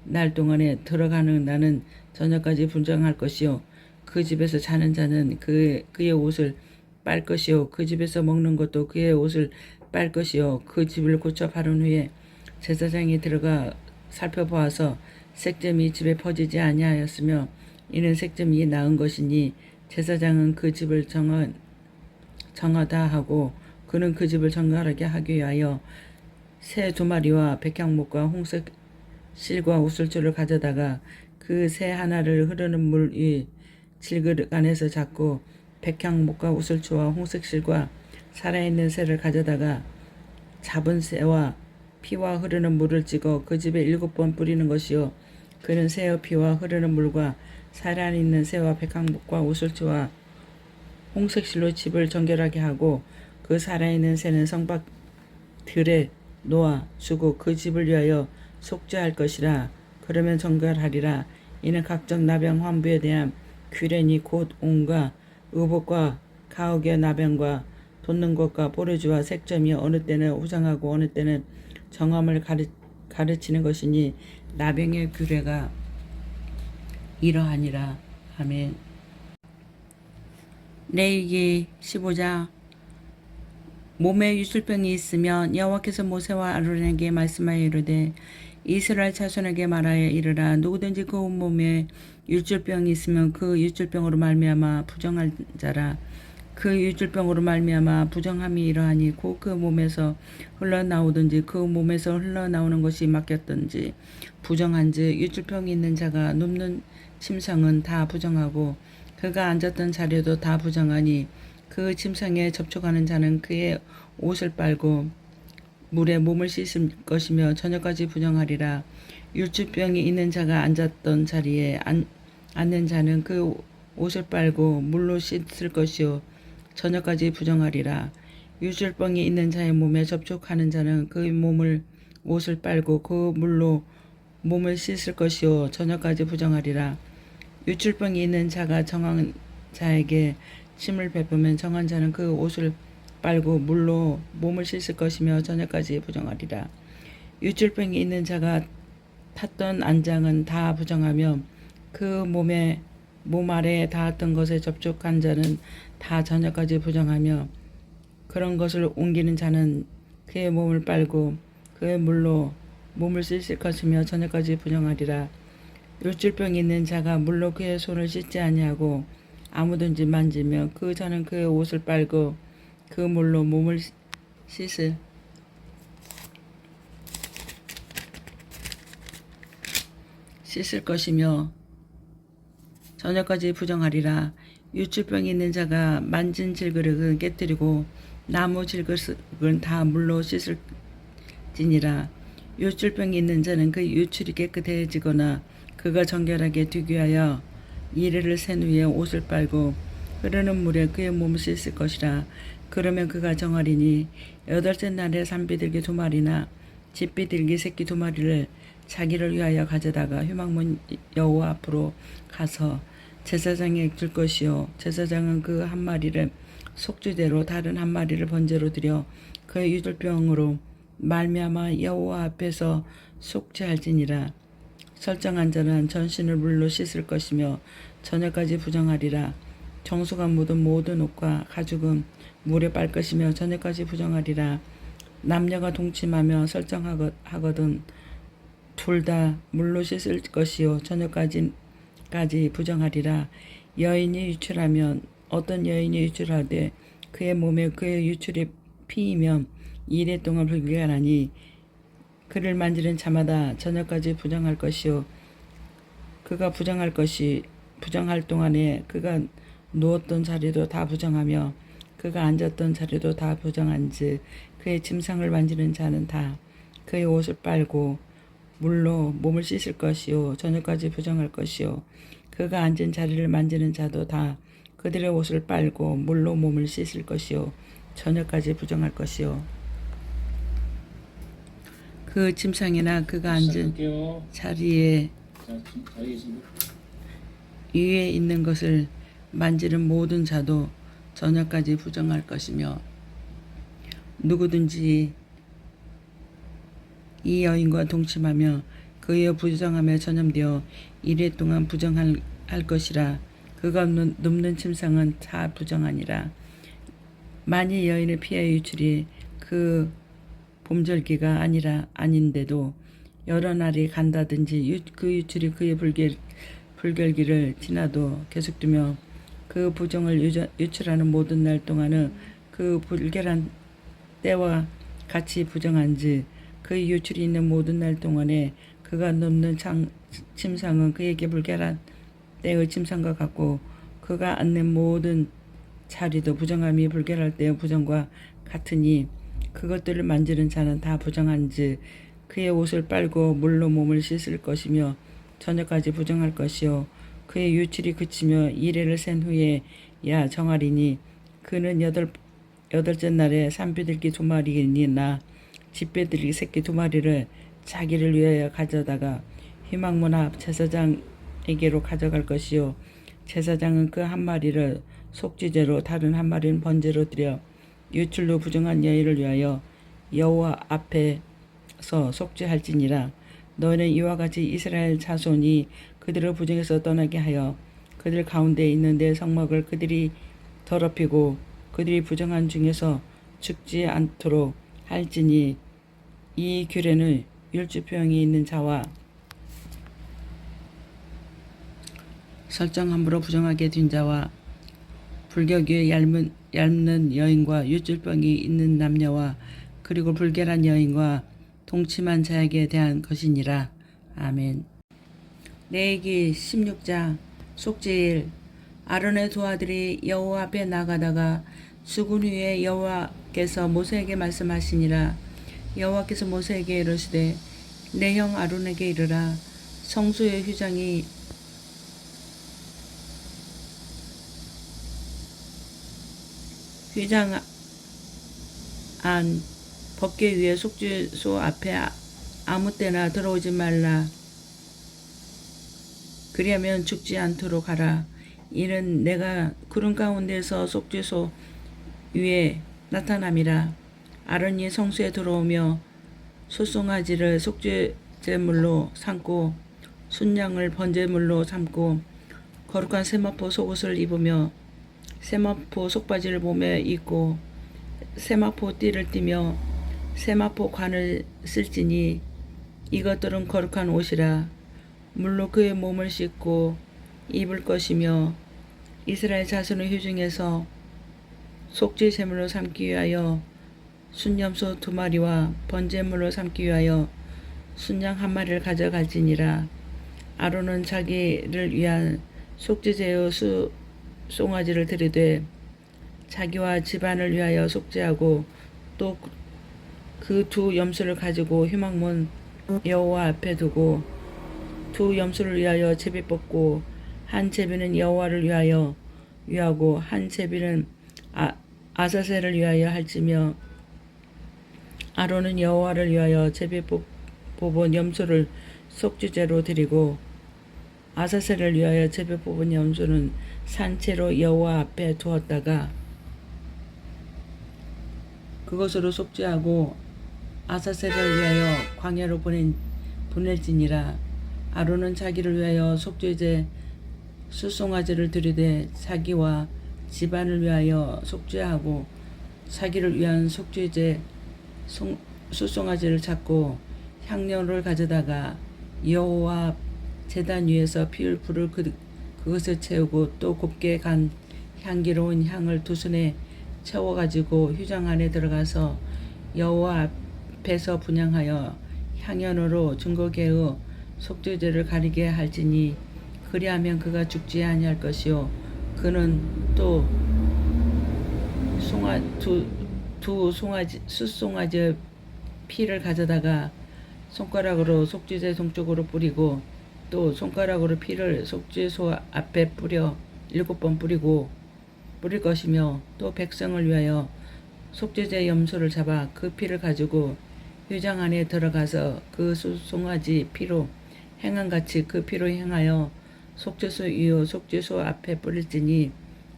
날 동안에 들어가는 나는 저녁까지 분정할 것이요 그 집에서 자는 자는 그의 옷을 빨 것이요 그 집에서 먹는 것도 그의 옷을 빨 것이요 그 집을 고쳐 바른 후에 제사장이 들어가 살펴보아서 색점이 집에 퍼지지 아니하였으며 이는 색점이 나은 것이니 제사장은 그 집을 정하다 하고 그는 그 집을 정결하게 하기 위하여 새 2마리와 백향목과 홍색 실과 우슬초를 가져다가 그 새 하나를 흐르는 물 위 질그릇 안에서 잡고 백향목과 우슬초와 홍색 실과 살아있는 새를 가져다가 잡은 새와 피와 흐르는 물을 찍어 그 집에 7번 뿌리는 것이요 그는 새의 피와 흐르는 물과 살아있는 새와 백향목과 우슬초와 홍색실로 집을 정결하게 하고 그 살아있는 새는 성밖 들에 놓아 주고 그 집을 위하여 속죄할 것이라. 그러면 정결하리라. 이는 각종 나병 환부에 대한 규례니 곧 온갖 의복과 가옥의 나병과 돋는 것과 포르주와 색점이 어느 때는 후장하고 어느 때는 정함을 가르치는 것이니 나병의 규례가 이러하니라. 아멘. 레위기 15장. 몸에 유술병이 있으면 여호와께서 모세와 아론에게 말씀하여 이르되 이스라엘 자손에게 말하여 이르라. 누구든지 그 온몸에 유술병이 있으면 그 유술병으로 말미암아 부정할 자라. 그 유술병으로 말미암아 부정함이 이러하니 곧 그 몸에서 흘러나오든지 그 몸에서 흘러나오는 것이 막혔든지 부정한즉 유술병이 있는 자가 눕는 침상은 다 부정하고 그가 앉았던 자리도 다 부정하니 그 침상에 접촉하는 자는 그의 옷을 빨고 물에 몸을 씻을 것이며 저녁까지 부정하리라. 율주병이 있는 자가 앉았던 자리에 앉는 자는 그 옷을 빨고 물로 씻을 것이요 저녁까지 부정하리라. 율주병이 있는 자의 몸에 접촉하는 자는 그 옷을 빨고 그 물로 몸을 씻을 것이요 저녁까지 부정하리라. 유출병이 있는 자가 정한 자에게 침을 베푸면 정한 자는 그 옷을 빨고 물로 몸을 씻을 것이며 저녁까지 부정하리라. 유출병이 있는 자가 탔던 안장은 다 부정하며 그 몸 아래에 닿았던 것에 접촉한 자는 다 저녁까지 부정하며 그런 것을 옮기는 자는 그의 몸을 빨고 그의 물로 몸을 씻을 것이며 저녁까지 부정하리라. 요출병이 있는 자가 물로 그의 손을 씻지 아니하고 아무든지 만지며 그 자는 그의 옷을 빨고 그 물로 몸을 씻을 것이며 저녁까지 부정하리라. 유출병이 있는 자가 만진 질그릇은 깨뜨리고 나무 질그릇은 다 물로 씻을지니라. 유출병이 있는 자는 그 유출이 깨끗해지거나 그가 정결하게 되기 위하여 이레를 센 후에 옷을 빨고 흐르는 물에 그의 몸을 씻을 것이라. 그러면 그가 정하리니 여덟째 날에 산비둘기 2마리나 집비둘기 새끼 2마리를 자기를 위하여 가져다가 휴막문 여호와 앞으로 가서 제사장에게 줄 것이요 제사장은 그 1마리를 속죄대로 다른 1마리를 번제로 드려 그의 유출병으로 말미암아 여호와 앞에서 속죄할지니라. 설정한 자는 전신을 물로 씻을 것이며 저녁까지 부정하리라. 정수가 묻은 모든 옷과 가죽은 물에 빨 것이며 저녁까지 부정하리라. 남녀가 동침하며 설정하거든 둘 다 물로 씻을 것이요 저녁까지 부정하리라. 여인이 유출하면 어떤 여인이 유출하되 그의 몸에 그의 유출이 피이면 2일 동안 불결하니 그를 만지는 자마다 저녁까지 부정할 것이요 그가 부정할 동안에 그가 누웠던 자리도 다 부정하며 그가 앉았던 자리도 다 부정한즉 그의 침상을 만지는 자는 다 그의 옷을 빨고 물로 몸을 씻을 것이요 저녁까지 부정할 것이요 그가 앉은 자리를 만지는 자도 다 그들의 옷을 빨고 물로 몸을 씻을 것이요 저녁까지 부정할 것이요 그 침상이나 그가 앉은 자리에 위에 있는 것을 만지는 모든 자도 저녁까지 부정할 것이며 누구든지 이 여인과 동침하며 그의 부정함에 전염되어 1일 동안 부정할 것이라. 그가 눕는 침상은 다 부정하니라. 만일 여인의 피해 유출이 그 봄절기가 아닌데도 여러 날이 간다든지 그 유출이 그의 불결기를 지나도 계속되며 그 부정을 유출하는 모든 날 동안은 그 불결한 때와 같이 부정한즉 그 유출이 있는 모든 날 동안에 그가 눕는 침상은 그에게 불결한 때의 침상과 같고 그가 앉는 모든 자리도 부정함이 불결할 때의 부정과 같으니 그것들을 만지는 자는 다 부정한즉 그의 옷을 빨고 물로 몸을 씻을 것이며 저녁까지 부정할 것이요 그의 유출이 그치며 2일을 센 후에야 정하리니 그는 여덟째 날에 산비둘기 2마리나 집비둘기 새끼 2마리를 자기를 위하여 가져다가 희망문 앞 제사장에게로 가져갈 것이요 제사장은 그 1마리를 속죄제로 다른 1마리는 번제로 드려 유출로 부정한 여인을 위하여 여호와 앞에서 속죄할지니라. 너희는 이와 같이 이스라엘 자손이 그들을 부정해서 떠나게 하여 그들 가운데 있는 내 성막을 그들이 더럽히고 그들이 부정한 중에서 죽지 않도록 할지니 이 규례는 율주병이 있는 자와 설정함으로 부정하게 된 자와 불격이 얇는 여인과 유출병이 있는 남녀와 그리고 불결한 여인과 동침한 자에게 대한 것이니라. 아멘. 레위기 16장 속죄일. 아론의 두 아들이 여호와 앞에 나가다가 죽은 후에 여호와께서 모세에게 말씀하시니라. 여호와께서 모세에게 이르시되 내 형 아론에게 이르라. 성소의 휘장이 휘장 안 법궤 위에 속죄소 앞에 아무 때나 들어오지 말라. 그리하면 죽지 않도록 하라. 이는 내가 구름 가운데서 속죄소 위에 나타남이라. 아론이 성소에 들어오며 소송아지를 속죄제물로 삼고 순양을 번제물로 삼고 거룩한 세마포 속옷을 입으며 세마포 속바지를 몸에 입고 세마포 띠를 띠며 세마포 관을 쓸지니 이것들은 거룩한 옷이라. 물로 그의 몸을 씻고 입을 것이며 이스라엘 자손의 회중에서 속죄 제물로 삼기 위하여 순염소 2마리와 번제물로 삼기 위하여 순양 1마리를 가져갈지니라. 아론은 자기를 위한 속죄제의 송아지를 드리되 자기와 집안을 위하여 속죄하고 또 그 2 염소를 가지고 휴막문 여호와 앞에 두고 2 염소를 위하여 제비 뽑고 한 제비는 여호와를 위하여 위하고 한 제비는 아사셀을 위하여 할지며 아론은 여호와를 위하여 제비 뽑은 염소를 속죄제로 드리고 아사셀을 위하여 제비 뽑은 염소는 산채로 여호와 앞에 두었다가 그것으로 속죄하고 아사셀을 위하여 광야로 보낼지니라. 아론은 자기를 위하여 속죄제 수송아지를 드리되 자기와 집안을 위하여 속죄하고 자기를 위한 속죄제 수송아지를 잡고 향료를 가져다가 여호와 제단 위에서 피울 불을 그것을 채우고 또 곱게 간 향기로운 향을 2손에 채워가지고 휴장 안에 들어가서 여호와 앞에서 분향하여 향연으로 증거계의 속죄제를 가리게 할지니 그리하면 그가 죽지 아니할 것이요 그는 또 두 숫송아지의 피를 가져다가 손가락으로 속죄제 동쪽으로 뿌리고 또 손가락으로 피를 속죄소 앞에 뿌려 7번 뿌릴 것이며 또 백성을 위하여 속죄제 염소를 잡아 그 피를 가지고 회장 안에 들어가서 그 숫송아지 피로 행한같이 그 피로 행하여 속죄소 위요 속죄소 앞에 뿌릴지니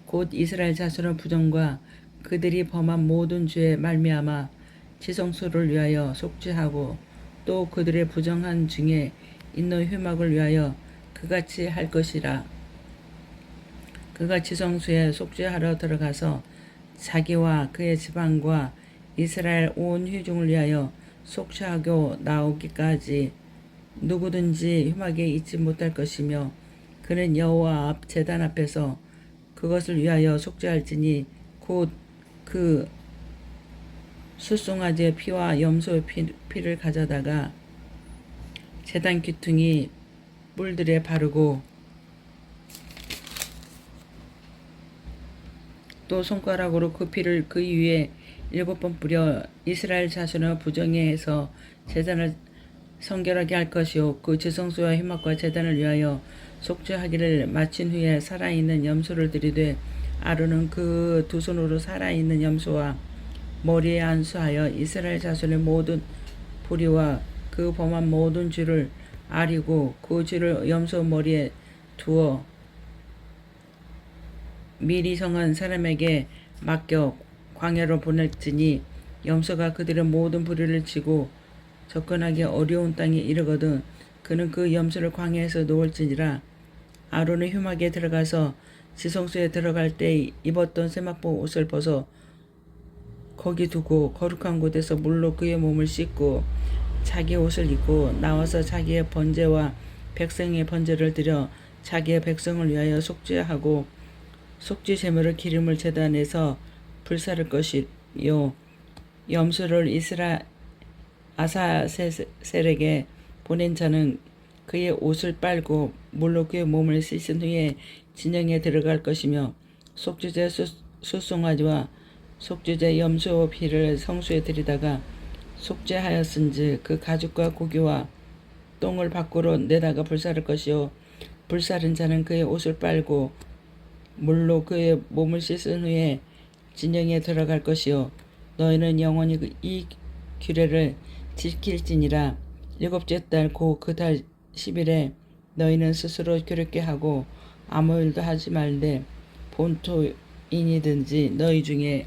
곧 이스라엘 자손의 부정과 그들이 범한 모든 죄에 말미암아 지성소를 위하여 속죄하고 또 그들의 부정한 중에 있는 회막을 위하여 그같이 할 것이라. 그가 지성소에 속죄하러 들어가서 자기와 그의 집안과 이스라엘 온 회중을 위하여 속죄하고 나오기까지 누구든지 회막에 있지 못할 것이며 그는 여호와 앞 제단 앞에서 그것을 위하여 속죄할지니 곧 그 숫송아지의 피와 염소의 피를 가져다가 제단 귀퉁이 뿔들에 바르고 또 손가락으로 그 피를 그 위에 7번 뿌려 이스라엘 자손의 부정에서 제단을 성결하게 할 것이요 그 지성소와 회막과 제단을 위하여 속죄하기를 마친 후에 살아있는 염소를 드리되 아론은 그 2 손으로 살아있는 염소와 머리에 안수하여 이스라엘 자손의 모든 불의와 그 범한 모든 죄를 아리고 그 죄를 염소 머리에 두어 미리 정한 사람에게 맡겨 광야로 보낼지니 염소가 그들의 모든 불의를 지고 접근하기 어려운 땅에 이르거든 그는 그 염소를 광야에서 놓을지니라. 아론의 휴막에 들어가서 지성소에 들어갈 때 입었던 세마포 옷을 벗어 거기 두고 거룩한 곳에서 물로 그의 몸을 씻고 자기의 옷을 입고 나와서 자기의 번제와 백성의 번제를 드려 자기의 백성을 위하여 속죄하고 속죄 제물을 기름을 제단에서 불사를 것이요 염소를 아사셀에게 보낸 자는 그의 옷을 빨고 물로 그의 몸을 씻은 후에 진영에 들어갈 것이며 속죄제 숫송아지와 속죄제 염소 피를 성소에 들이다가 속죄하였은즉 그 가죽과 고기와 똥을 밖으로 내다가 불사를 것이요 불사른 자는 그의 옷을 빨고 물로 그의 몸을 씻은 후에 진영에 들어갈 것이요 너희는 영원히 이 규례를 지킬지니라. 7째 달 고 그 달 10일에 너희는 스스로 괴롭게 하고 아무 일도 하지 말되 본토인이든지 너희 중에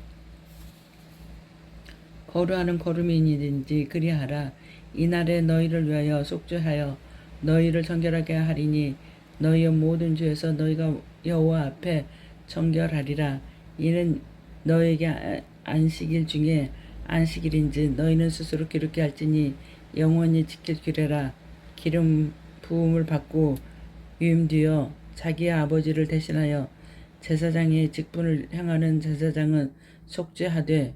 거류하는 거류민이든지 그리하라. 이날에 너희를 위하여 속죄하여 너희를 정결하게 하리니 너희의 모든 죄에서 너희가 여호와 앞에 정결하리라. 이는 너희에게 안식일 중에 안식일인지 너희는 스스로 기록게 할지니 영원히 지킬 규례라. 기름 부음을 받고 유임되어 자기의 아버지를 대신하여 제사장의 직분을 행하는 제사장은 속죄하되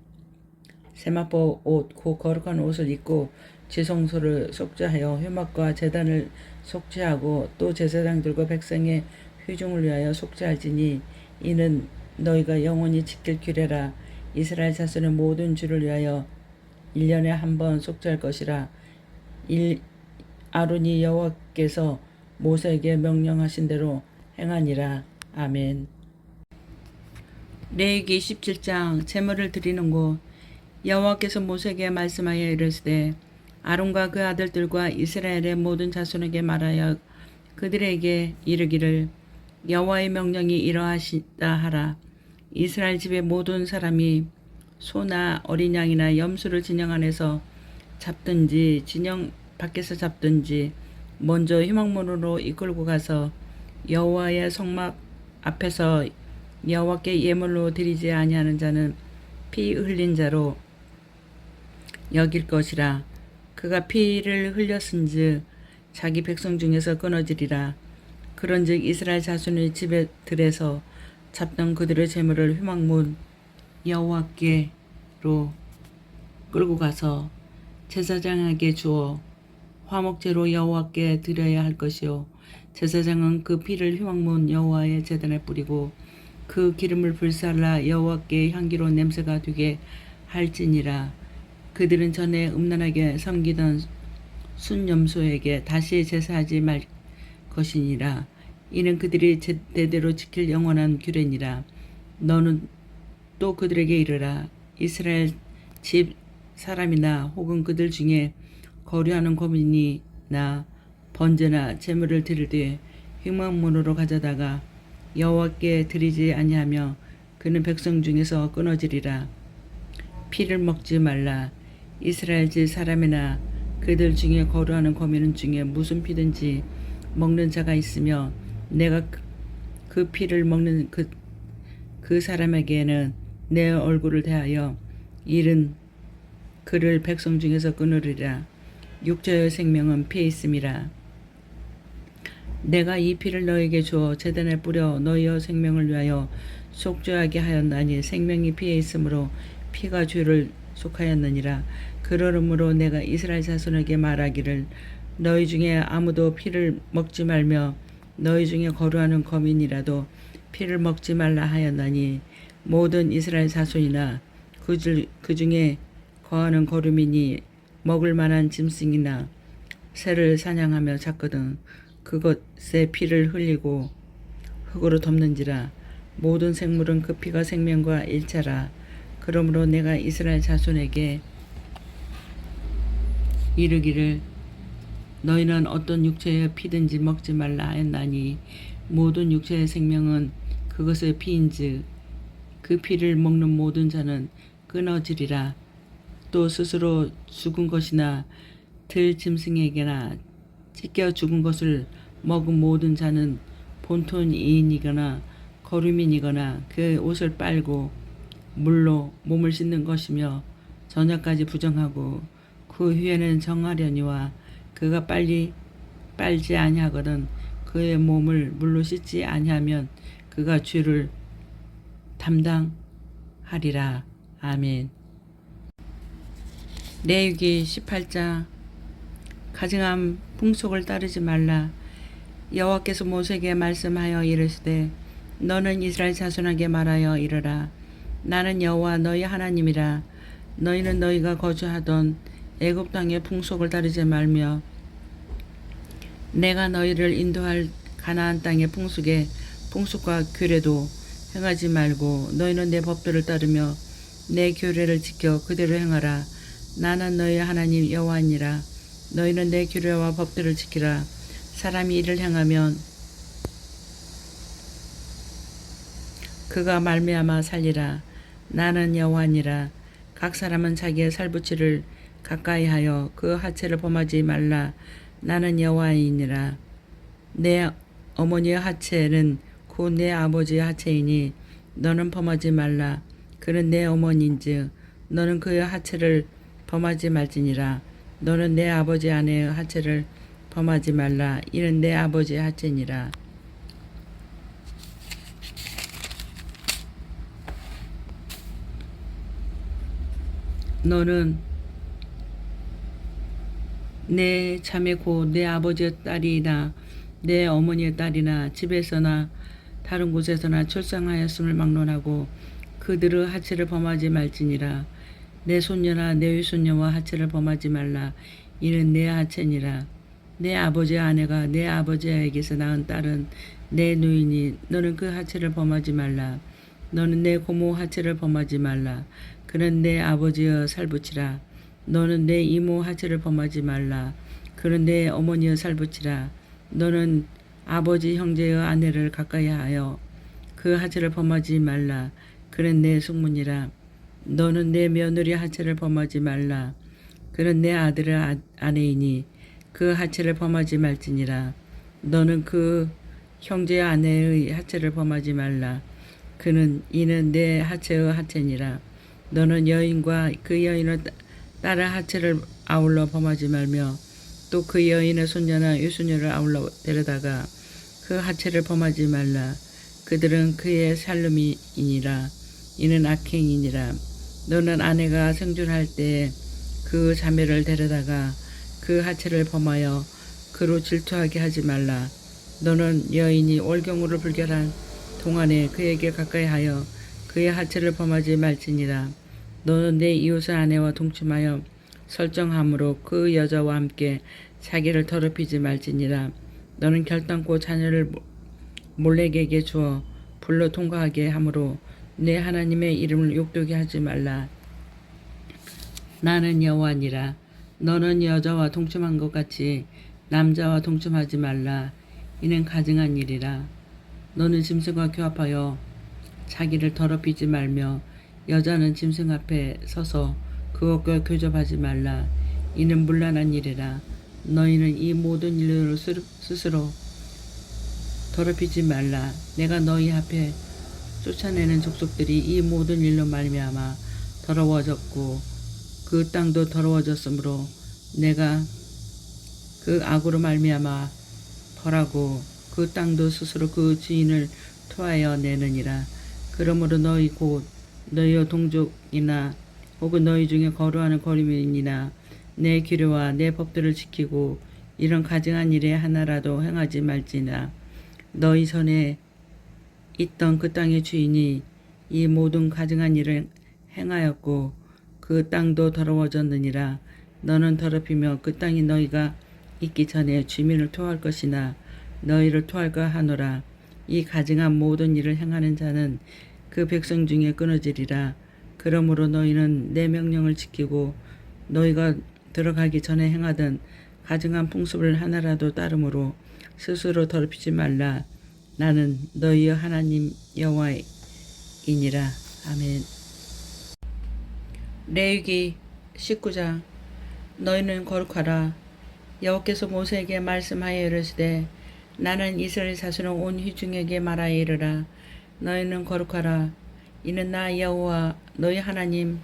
세마포 옷 곧 거룩한 옷을 입고 지성소를 속죄하여 회막과 제단을 속죄하고 또 제사장들과 백성의 회중을 위하여 속죄할지니 이는 너희가 영원히 지킬 규례라. 이스라엘 자손의 모든 주를 위하여 1년에 한 번 속죄할 것이라. 아론이 여호와께서 모세에게 명령하신 대로 행하니라. 아멘. 레위기 17장 제물을 드리는 곳. 여호와께서 모세에게 말씀하여 이르시되 아론과 그 아들들과 이스라엘의 모든 자손에게 말하여 그들에게 이르기를 여호와의 명령이 이러하시다 하라. 이스라엘 집의 모든 사람이 소나 어린 양이나 염소를 진영 안에서 잡든지 진영 밖에서 잡든지 먼저 희망문으로 이끌고 가서 여호와의 성막 앞에서 여호와께 예물로 드리지 아니하는 자는 피 흘린 자로 여길 것이라. 그가 피를 흘렸은즉 자기 백성 중에서 끊어지리라. 그런즉 이스라엘 자손의 집에 들에서 잡던 그들의 재물을 회막문 여호와께로 끌고 가서 제사장에게 주어 화목제로 여호와께 드려야 할 것이요 제사장은 그 피를 회막문 여호와의 제단에 뿌리고 그 기름을 불살라 여호와께 향기로운 냄새가 되게 할지니라. 그들은 전에 음란하게 섬기던 순염소에게 다시 제사하지 말 것이니라. 이는 그들이 대대로 지킬 영원한 규례니라. 너는 또 그들에게 이르라. 이스라엘 집 사람이나 혹은 그들 중에 거류하는 거민이나 번제나 제물을 드릴 때 휘망문으로 가져다가 여호와께 드리지 아니하며 그는 백성 중에서 끊어지리라. 피를 먹지 말라. 이스라엘 집 사람이나 그들 중에 거류하는 거민은 중에 무슨 피든지 먹는 자가 있으며 내가 그 피를 먹는 그 사람에게는 내 얼굴을 대하여 이른 그를 백성 중에서 끊으리라. 육체의 생명은 피에 있음이라. 내가 이 피를 너에게 주어 제단에 뿌려 너희의 생명을 위하여 속죄하게 하였나니 생명이 피에 있으므로 피가 죄를 속하였느니라. 그러므로 내가 이스라엘 자손에게 말하기를 너희 중에 아무도 피를 먹지 말며 너희 중에 거류하는 거민이라도 피를 먹지 말라 하였나니 모든 이스라엘 자손이나 그 중에 거하는 거류민이 먹을 만한 짐승이나 새를 사냥하며 잡거든 그것의 피를 흘리고 흙으로 덮는지라. 모든 생물은 그 피가 생명과 일체라. 그러므로 내가 이스라엘 자손에게 이르기를 너희는 어떤 육체의 피든지 먹지 말라 하였나니 모든 육체의 생명은 그것의 피인즉 그 피를 먹는 모든 자는 끊어지리라. 또 스스로 죽은 것이나 들 짐승에게나 찢겨 죽은 것을 먹은 모든 자는 본토인이거나 거류민이거나 그 옷을 빨고 물로 몸을 씻는 것이며 저녁까지 부정하고 그 후에는 정하려니와 그가 빨지 아니하거든 그의 몸을 물로 씻지 아니하면 그가 죄를 담당하리라. 아멘. 레위기 18장 가증한 풍속을 따르지 말라. 여호와께서 모세에게 말씀하여 이르시되 너는 이스라엘 자손에게 말하여 이르라. 나는 여호와 너희 하나님이라. 너희는 너희가 거주하던 애굽 땅의 풍속을 따르지 말며 내가 너희를 인도할 가나안 땅의 풍속과 규례도 행하지 말고 너희는 내 법도를 따르며 내 규례를 지켜 그대로 행하라. 나는 너희 하나님 여호와니라. 너희는 내 규례와 법도를 지키라. 사람이 이를 행하면 그가 말미암아 살리라. 나는 여호와니라. 각 사람은 자기의 살붙이를 가까이하여 그 하체를 범하지 말라. 나는 여호와이니라. 내 어머니의 하체는 곧 내 아버지의 하체이니 너는 범하지 말라. 그는 내 어머니인즉 너는 그의 하체를 범하지 말지니라. 너는 내 아버지 아내의 하체를 범하지 말라. 이는 내 아버지의 하체니라. 너는 내 자매 곧 내 아버지의 딸이나 내 어머니의 딸이나 집에서나 다른 곳에서나 출산하였음을 막론하고 그들의 하체를 범하지 말지니라. 내 손녀나 내 외손녀와 하체를 범하지 말라. 이는 내 하체니라. 내 아버지의 아내가 내 아버지에게서 낳은 딸은 내 누이니 너는 그 하체를 범하지 말라. 너는 내 고모 하체를 범하지 말라. 그는 내 아버지의 살붙이라. 너는 내 이모 하체를 범하지 말라. 그는 내 어머니의 살붙이라. 너는 아버지 형제의 아내를 가까이하여 그 하체를 범하지 말라. 그는 내 숙문이라. 너는 내 며느리 하체를 범하지 말라. 그는 내 아들의 아내이니 그 하체를 범하지 말지니라. 너는 그 형제의 아내의 하체를 범하지 말라. 이는 내 하체의 하체니라. 너는 여인과 그 여인의 딸의 하체를 아울러 범하지 말며 또 그 여인의 손녀나 외손녀를 아울러 데려다가 그 하체를 범하지 말라. 그들은 그의 살림이니라. 이는 악행이니라. 너는 아내가 생존할 때 그 자매를 데려다가 그 하체를 범하여 그로 질투하게 하지 말라. 너는 여인이 올경우를 불결한 동안에 그에게 가까이하여 그의 하체를 범하지 말지니라. 너는 내 이웃의 아내와 동침하여 설정함으로 그 여자와 함께 자기를 더럽히지 말지니라. 너는 결단코 자녀를 몰렉에게 주어 불러 통과하게 함으로 내 하나님의 이름을 욕되게 하지 말라. 나는 여호와니라. 너는 여자와 동침한 것 같이 남자와 동침하지 말라. 이는 가증한 일이라. 너는 짐승과 교합하여 자기를 더럽히지 말며 여자는 짐승 앞에 서서 그것과 교접하지 말라. 이는 문란한 일이라. 너희는 이 모든 일로 스스로 더럽히지 말라. 내가 너희 앞에 쫓아내는 족속들이 이 모든 일로 말미암아 더러워졌고 그 땅도 더러워졌으므로 내가 그 악으로 말미암아 벌하고 그 땅도 스스로 그 주인을 토하여 내느니라. 그러므로 너희 곧 너희의 동족이나 혹은 너희 중에 거류하는 거류민이나 내 규례와 내 법들을 지키고 이런 가증한 일에 하나라도 행하지 말지나. 너희 전에 있던 그 땅의 주인이 이 모든 가증한 일을 행하였고 그 땅도 더러워졌느니라. 너는 더럽히며 그 땅이 너희가 있기 전에 주민을 토할 것이나 너희를 토할까 하노라. 이 가증한 모든 일을 행하는 자는 그 백성 중에 끊어지리라. 그러므로 너희는 내 명령을 지키고 너희가 들어가기 전에 행하던 가증한 풍습을 하나라도 따름으로 스스로 더럽히지 말라. 나는 너희의 하나님 여호와이니라. 아멘. 레위기 19장. 너희는 거룩하라. 여호와께서 모세에게 말씀하여 이르시되 나는 이스라엘 자손의 온 회중에게 말하여 이르라. 너희는 거룩하라. 이는 나 여호와 너희 하나님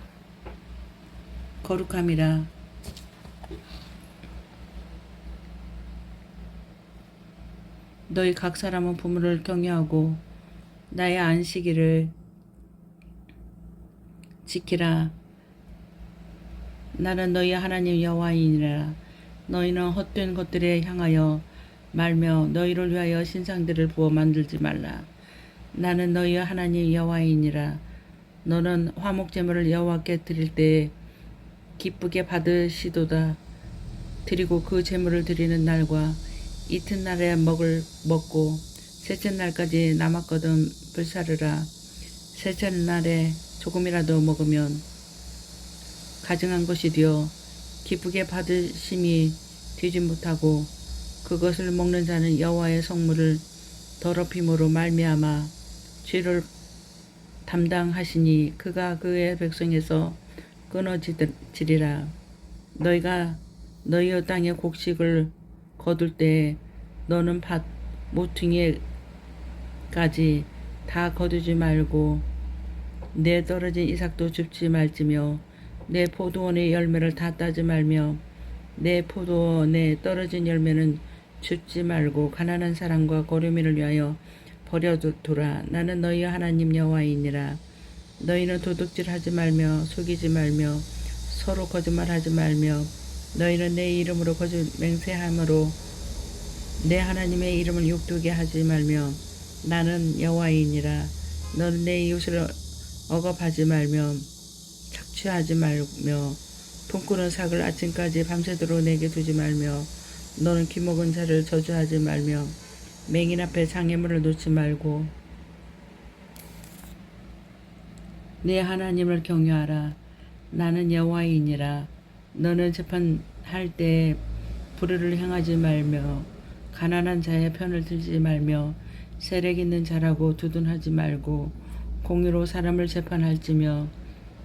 거룩함이라. 너희 각 사람은 부모를 경외하고 나의 안식일을 지키라. 나는 너희 하나님 여호와이니라. 너희는 헛된 것들에 향하여 말며 너희를 위하여 신상들을 부어 만들지 말라. 나는 너희의 하나님 여호와이니라. 너는 화목 제물을 여호와께 드릴 때에 기쁘게 받으시도다. 드리고 그 제물을 드리는 날과 이튿날에 먹고 셋째 날까지 남았거든 불사르라. 셋째 날에 조금이라도 먹으면 가증한 것이 되어 기쁘게 받으심이 되지 못하고 그것을 먹는 자는 여호와의 성물을 더럽힘으로 말미암아 죄를 담당하시니 그가 그의 백성에서 끊어지리라. 너희가 너희의 땅의 곡식을 거둘 때에 너는 밭 모퉁이까지 다 거두지 말고 내 떨어진 이삭도 줍지 말지며 내 포도원의 열매를 다 따지 말며 내 포도원에 떨어진 열매는 줍지 말고 가난한 사람과 고려민을 위하여 버려두라. 나는 너희 하나님 여호와이니라. 너희는 도둑질하지 말며 속이지 말며 서로 거짓말하지 말며 너희는 내 이름으로 거짓 맹세함으로 내 하나님의 이름을 욕되게 하지 말며 나는 여호와이니라. 너는 내 이웃을 억압하지 말며 착취하지 말며 돈꾸는 삭을 아침까지 밤새도록 내게 두지 말며 너는 귀먹은 자를 저주하지 말며 맹인 앞에 장애물을 놓지 말고 내 하나님을 경유하라. 나는 여호와이니라. 너는 재판할 때 불의를 행하지 말며 가난한 자의 편을 들지 말며 세력 있는 자라고 두둔하지 말고 공의로 사람을 재판할지며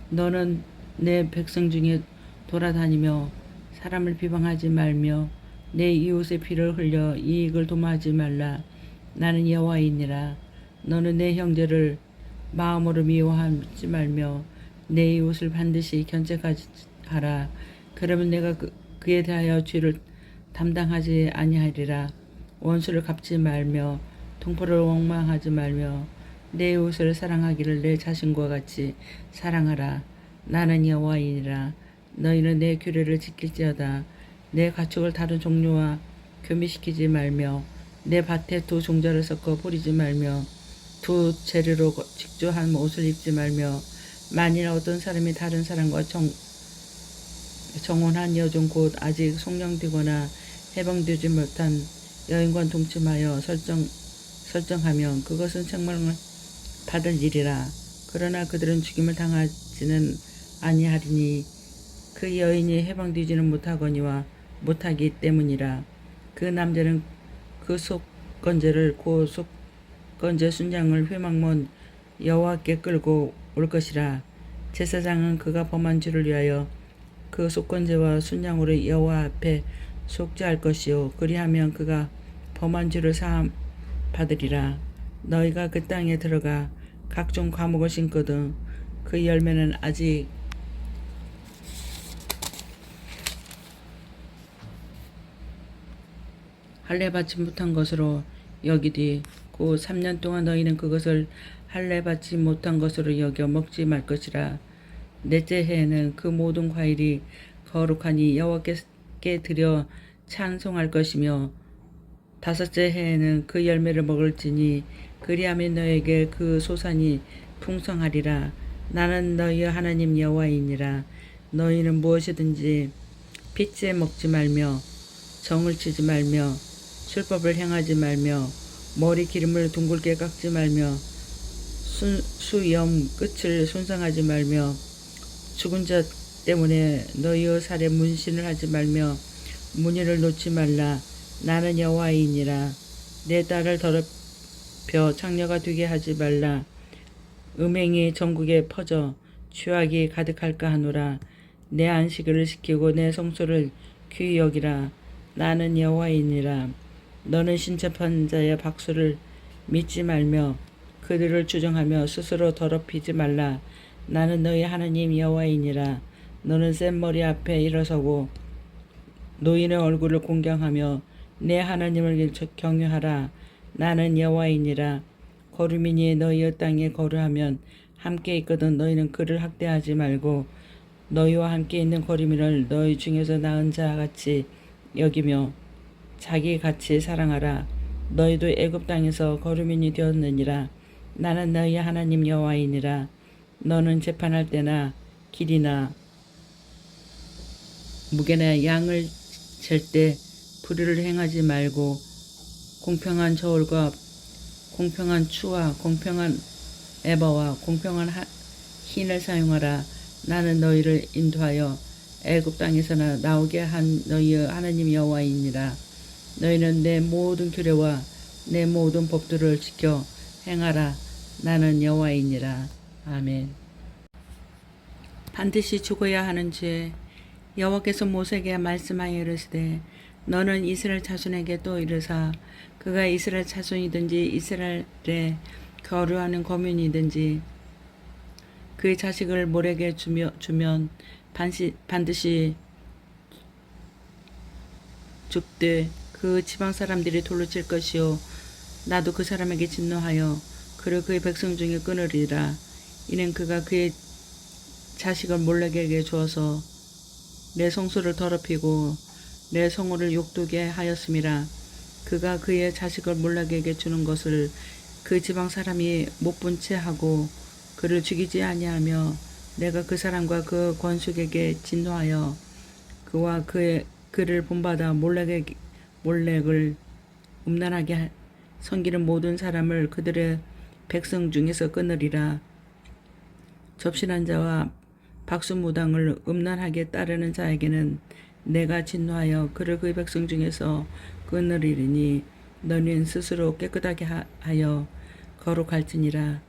너는 내 백성 중에 돌아다니며 사람을 비방하지 말며 내 이웃의 피를 흘려 이익을 도모하지 말라. 나는 여호와이니라. 너는 내 형제를 마음으로 미워하지 말며 내 이웃을 반드시 견책하라. 그러면 내가 그에 대하여 죄를 담당하지 아니하리라. 원수를 갚지 말며 동포를 원망하지 말며 내 이웃을 사랑하기를 내 자신과 같이 사랑하라. 나는 여호와이니라. 너희는 내 규례를 지킬지어다. 내 가축을 다른 종류와 교미시키지 말며 내 밭에 두 종자를 섞어 뿌리지 말며 두 재료로 직조한 옷을 입지 말며 만일 어떤 사람이 다른 사람과 정혼한 여종 곧 아직 송년되거나 해방되지 못한 여인과 동침하여 설정하면 그것은 책망을 받을 일이라. 그러나 그들은 죽임을 당하지는 아니하리니 그 여인이 해방되지는 못하기 때문이라. 그 남자는 그 속건제를 곧 속건제 순장을 회막문 여호와께 끌고 올 것이라. 제사장은 그가 범한 죄를 위하여 그 속건제와 순장으로 여호와 앞에 속죄할 것이요 그리하면 그가 범한 죄를 사함 받으리라. 너희가 그 땅에 들어가 각종 과목을 심거든 그 열매는 아직 할례받지 못한 것으로 여기되 곧 3년 동안 너희는 그것을 할례받지 못한 것으로 여겨 먹지 말 것이라. 넷째 해에는 그 모든 과일이 거룩하니 여호와께 드려 찬송할 것이며 다섯째 해에는 그 열매를 먹을지니 그리하면 너에게 그 소산이 풍성하리라. 나는 너희의 하나님 여호와이니라. 너희는 무엇이든지 빚제 먹지 말며 정을 치지 말며 술법을 행하지 말며 머리 기름을 둥글게 깎지 말며 수염 끝을 손상하지 말며 죽은 자 때문에 너희의 살에 문신을 하지 말며 문의를 놓지 말라. 나는 여호와이니라. 내 딸을 더럽혀 창녀가 되게 하지 말라. 음행이 전국에 퍼져 죄악이 가득할까 하노라. 내 안식일을 지키고 내 성소를 귀히 여기라. 나는 여호와이니라. 너는 신접한 자의 박수를 믿지 말며 그들을 주정하며 스스로 더럽히지 말라. 나는 너희 하나님 여호와이니라. 너는 센 머리 앞에 일어서고 노인의 얼굴을 공경하며 내 하나님을 경유하라. 나는 여호와이니라. 거류민이 너희의 땅에 거류하면 함께 있거든 너희는 그를 학대하지 말고 너희와 함께 있는 거류민을 너희 중에서 나은 자 같이 여기며 자기 같이 사랑하라. 너희도 애굽 땅에서 거류민이 되었느니라. 나는 너희 하나님 여호와이니라. 너는 재판할 때나 길이나 무게나 양을 잴 때 불의를 행하지 말고 공평한 저울과 공평한 추와 공평한 에바와 공평한 흰을 사용하라. 나는 너희를 인도하여 애굽 땅에서나 나오게 한 너희의 하나님 여호와이니라. 너희는 내 모든 규례와 내 모든 법들을 지켜 행하라. 나는 여호와이니라. 아멘. 반드시 죽어야 하는 죄. 여호와께서 모세에게 말씀하여 이르시되 너는 이스라엘 자손에게 또 이르사 그가 이스라엘 자손이든지 이스라엘에 거류하는 거민이든지 그의 자식을 몰에게 주면 반드시 죽되 그 지방 사람들이 돌로 칠 것이요 나도 그 사람에게 진노하여 그를 그의 백성 중에 끊으리라. 이는 그가 그의 자식을 몰렉에게 주어서 내 성소를 더럽히고 내 성호를 욕되게 하였음이라. 그가 그의 자식을 몰렉에게 주는 것을 그 지방 사람이 못 본 채 하고 그를 죽이지 아니하며 내가 그 사람과 그 권숙에게 진노하여 그와 그를 본받아 몰렉을 음란하게 섬기는 모든 사람을 그들의 백성 중에서 끊으리라. 접신한 자와 박수무당을 음란하게 따르는 자에게는 내가 진노하여 그를 그의 백성 중에서 끊으리니 너는 스스로 깨끗하게 하여 거룩할지니라.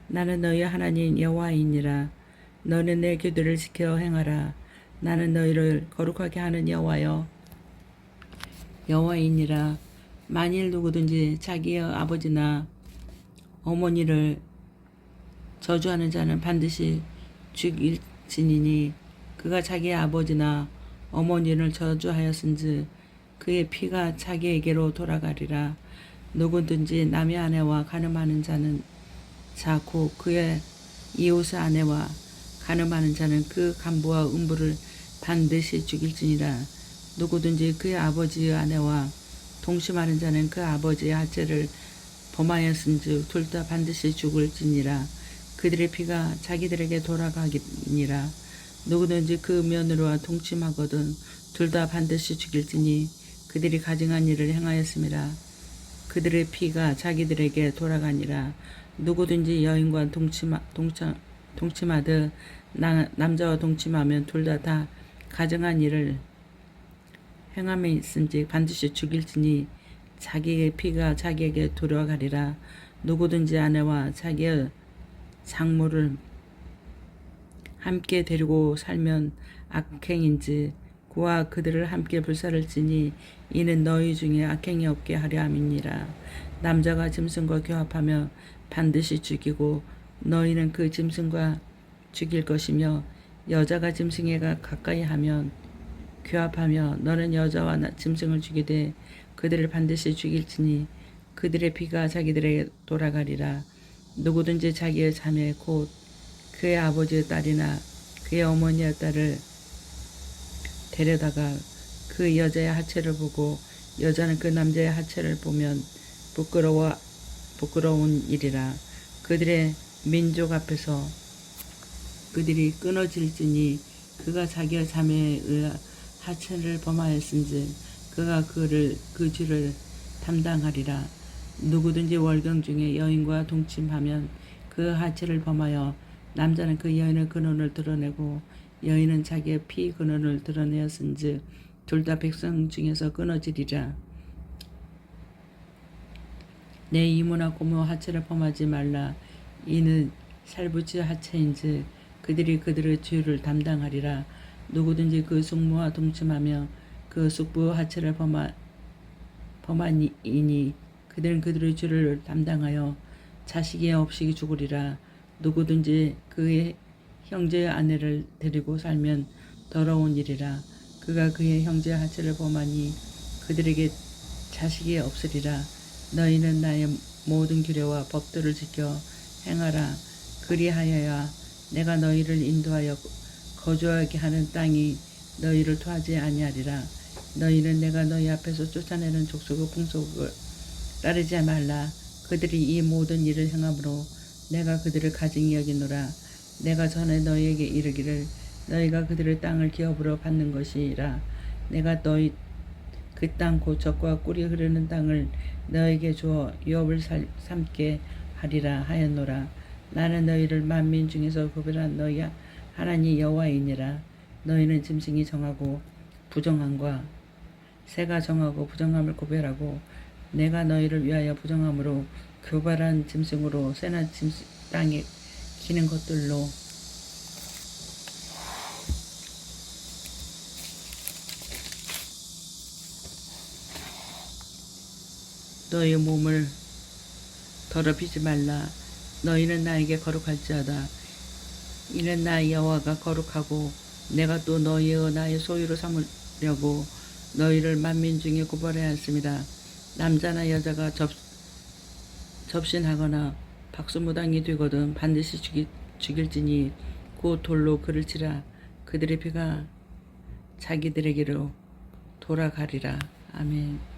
나는 너희 하나님 여호와이니라. 너는 내 규례를 지켜 행하라. 나는 너희를 거룩하게 하는 여호와이니라. 만일 누구든지 자기의 아버지나 어머니를 저주하는 자는 반드시 죽일지니니 그가 자기의 아버지나 어머니를 저주하였은즉 그의 피가 자기에게로 돌아가리라. 누구든지 남의 아내와 간음하는 자는 곧 그의 이웃의 아내와 간음하는 자는 그 간부와 음부를 반드시 죽일지니라. 누구든지 그의 아버지의 아내와 동침하는 자는 그 아버지의 하체를 범하였은즉 둘 다 반드시 죽을지니라. 그들의 피가 자기들에게 돌아가니라. 누구든지 그 며느리와 동침하거든 둘 다 반드시 죽일지니 그들이 가증한 일을 행하였음이라. 그들의 피가 자기들에게 돌아가니라. 누구든지 여인과 동침하듯 남자와 동침하면 둘 다 가증한 일을 행함에 있은지 반드시 죽일지니 자기의 피가 자기에게 돌아가리라. 누구든지 아내와 자기의 장모를 함께 데리고 살면 악행인지 그와 그들을 함께 불살을지니 이는 너희 중에 악행이 없게 하려 함이니라. 남자가 짐승과 교합하며 반드시 죽이고 너희는 그 짐승과 죽일 것이며 여자가 짐승에게 가까이 하면 교합하며 너는 여자와 짐승을 죽이되 그들을 반드시 죽일지니 그들의 피가 자기들에게 돌아가리라. 누구든지 자기의 자매 곧 그의 아버지의 딸이나 그의 어머니의 딸을 데려다가 그 여자의 하체를 보고 여자는 그 남자의 하체를 보면 부끄러운 일이라. 그들의 민족 앞에서 그들이 끊어질지니 그가 자기의 자매의 하체를 범하였은즉 그가 그 죄를 담당하리라. 누구든지 월경 중에 여인과 동침하면 그 하체를 범하여 남자는 그 여인의 근원을 드러내고 여인은 자기의 피 근원을 드러내었은즉 둘 다 백성 중에서 끊어지리라. 내 이모나 고모 하체를 범하지 말라. 이는 살부지 하체인즉 그들이 그들의 죄를 담당하리라. 누구든지 그 숙모와 동침하며 그 숙부 하체를 범하니니 그들은 그들의 죄를 담당하여 자식이 없이 죽으리라. 누구든지 그의 형제의 아내를 데리고 살면 더러운 일이라. 그가 그의 형제의 하체를 범하니 그들에게 자식이 없으리라. 너희는 나의 모든 규례와 법도를 지켜 행하라. 그리하여야 내가 너희를 인도하여 거주하게 하는 땅이 너희를 토하지 아니하리라. 너희는 내가 너희 앞에서 쫓아내는 족속의 풍속을 따르지 말라. 그들이 이 모든 일을 행함으로 내가 그들을 가증히 여기노라. 내가 전에 너희에게 이르기를 너희가 그들의 땅을 기업으로 받는 것이라. 내가 너희 그 땅 곧 젖과 꿀이 흐르는 땅을 너희에게 주어 유업을 삼게 하리라 하였노라. 나는 너희를 만민 중에서 구별한 너희 하나님 여호와이니라. 너희는 짐승이 정하고 부정함과 새가 정하고 부정함을 구별하고 내가 너희를 위하여 부정함으로 교발한 짐승으로 새나 땅에 기는 것들로 너의 몸을 더럽히지 말라. 너희는 나에게 거룩할지어다. 이는 나 여호와가 거룩하고 내가 또 너희의 나의 소유로 삼으려고 너희를 만민 중에 구별하였습니다. 남자나 여자가 접신하거나 박수무당이 되거든 반드시 죽일지니 곧 돌로 그를 치라. 그들의 피가 자기들에게로 돌아가리라. 아멘.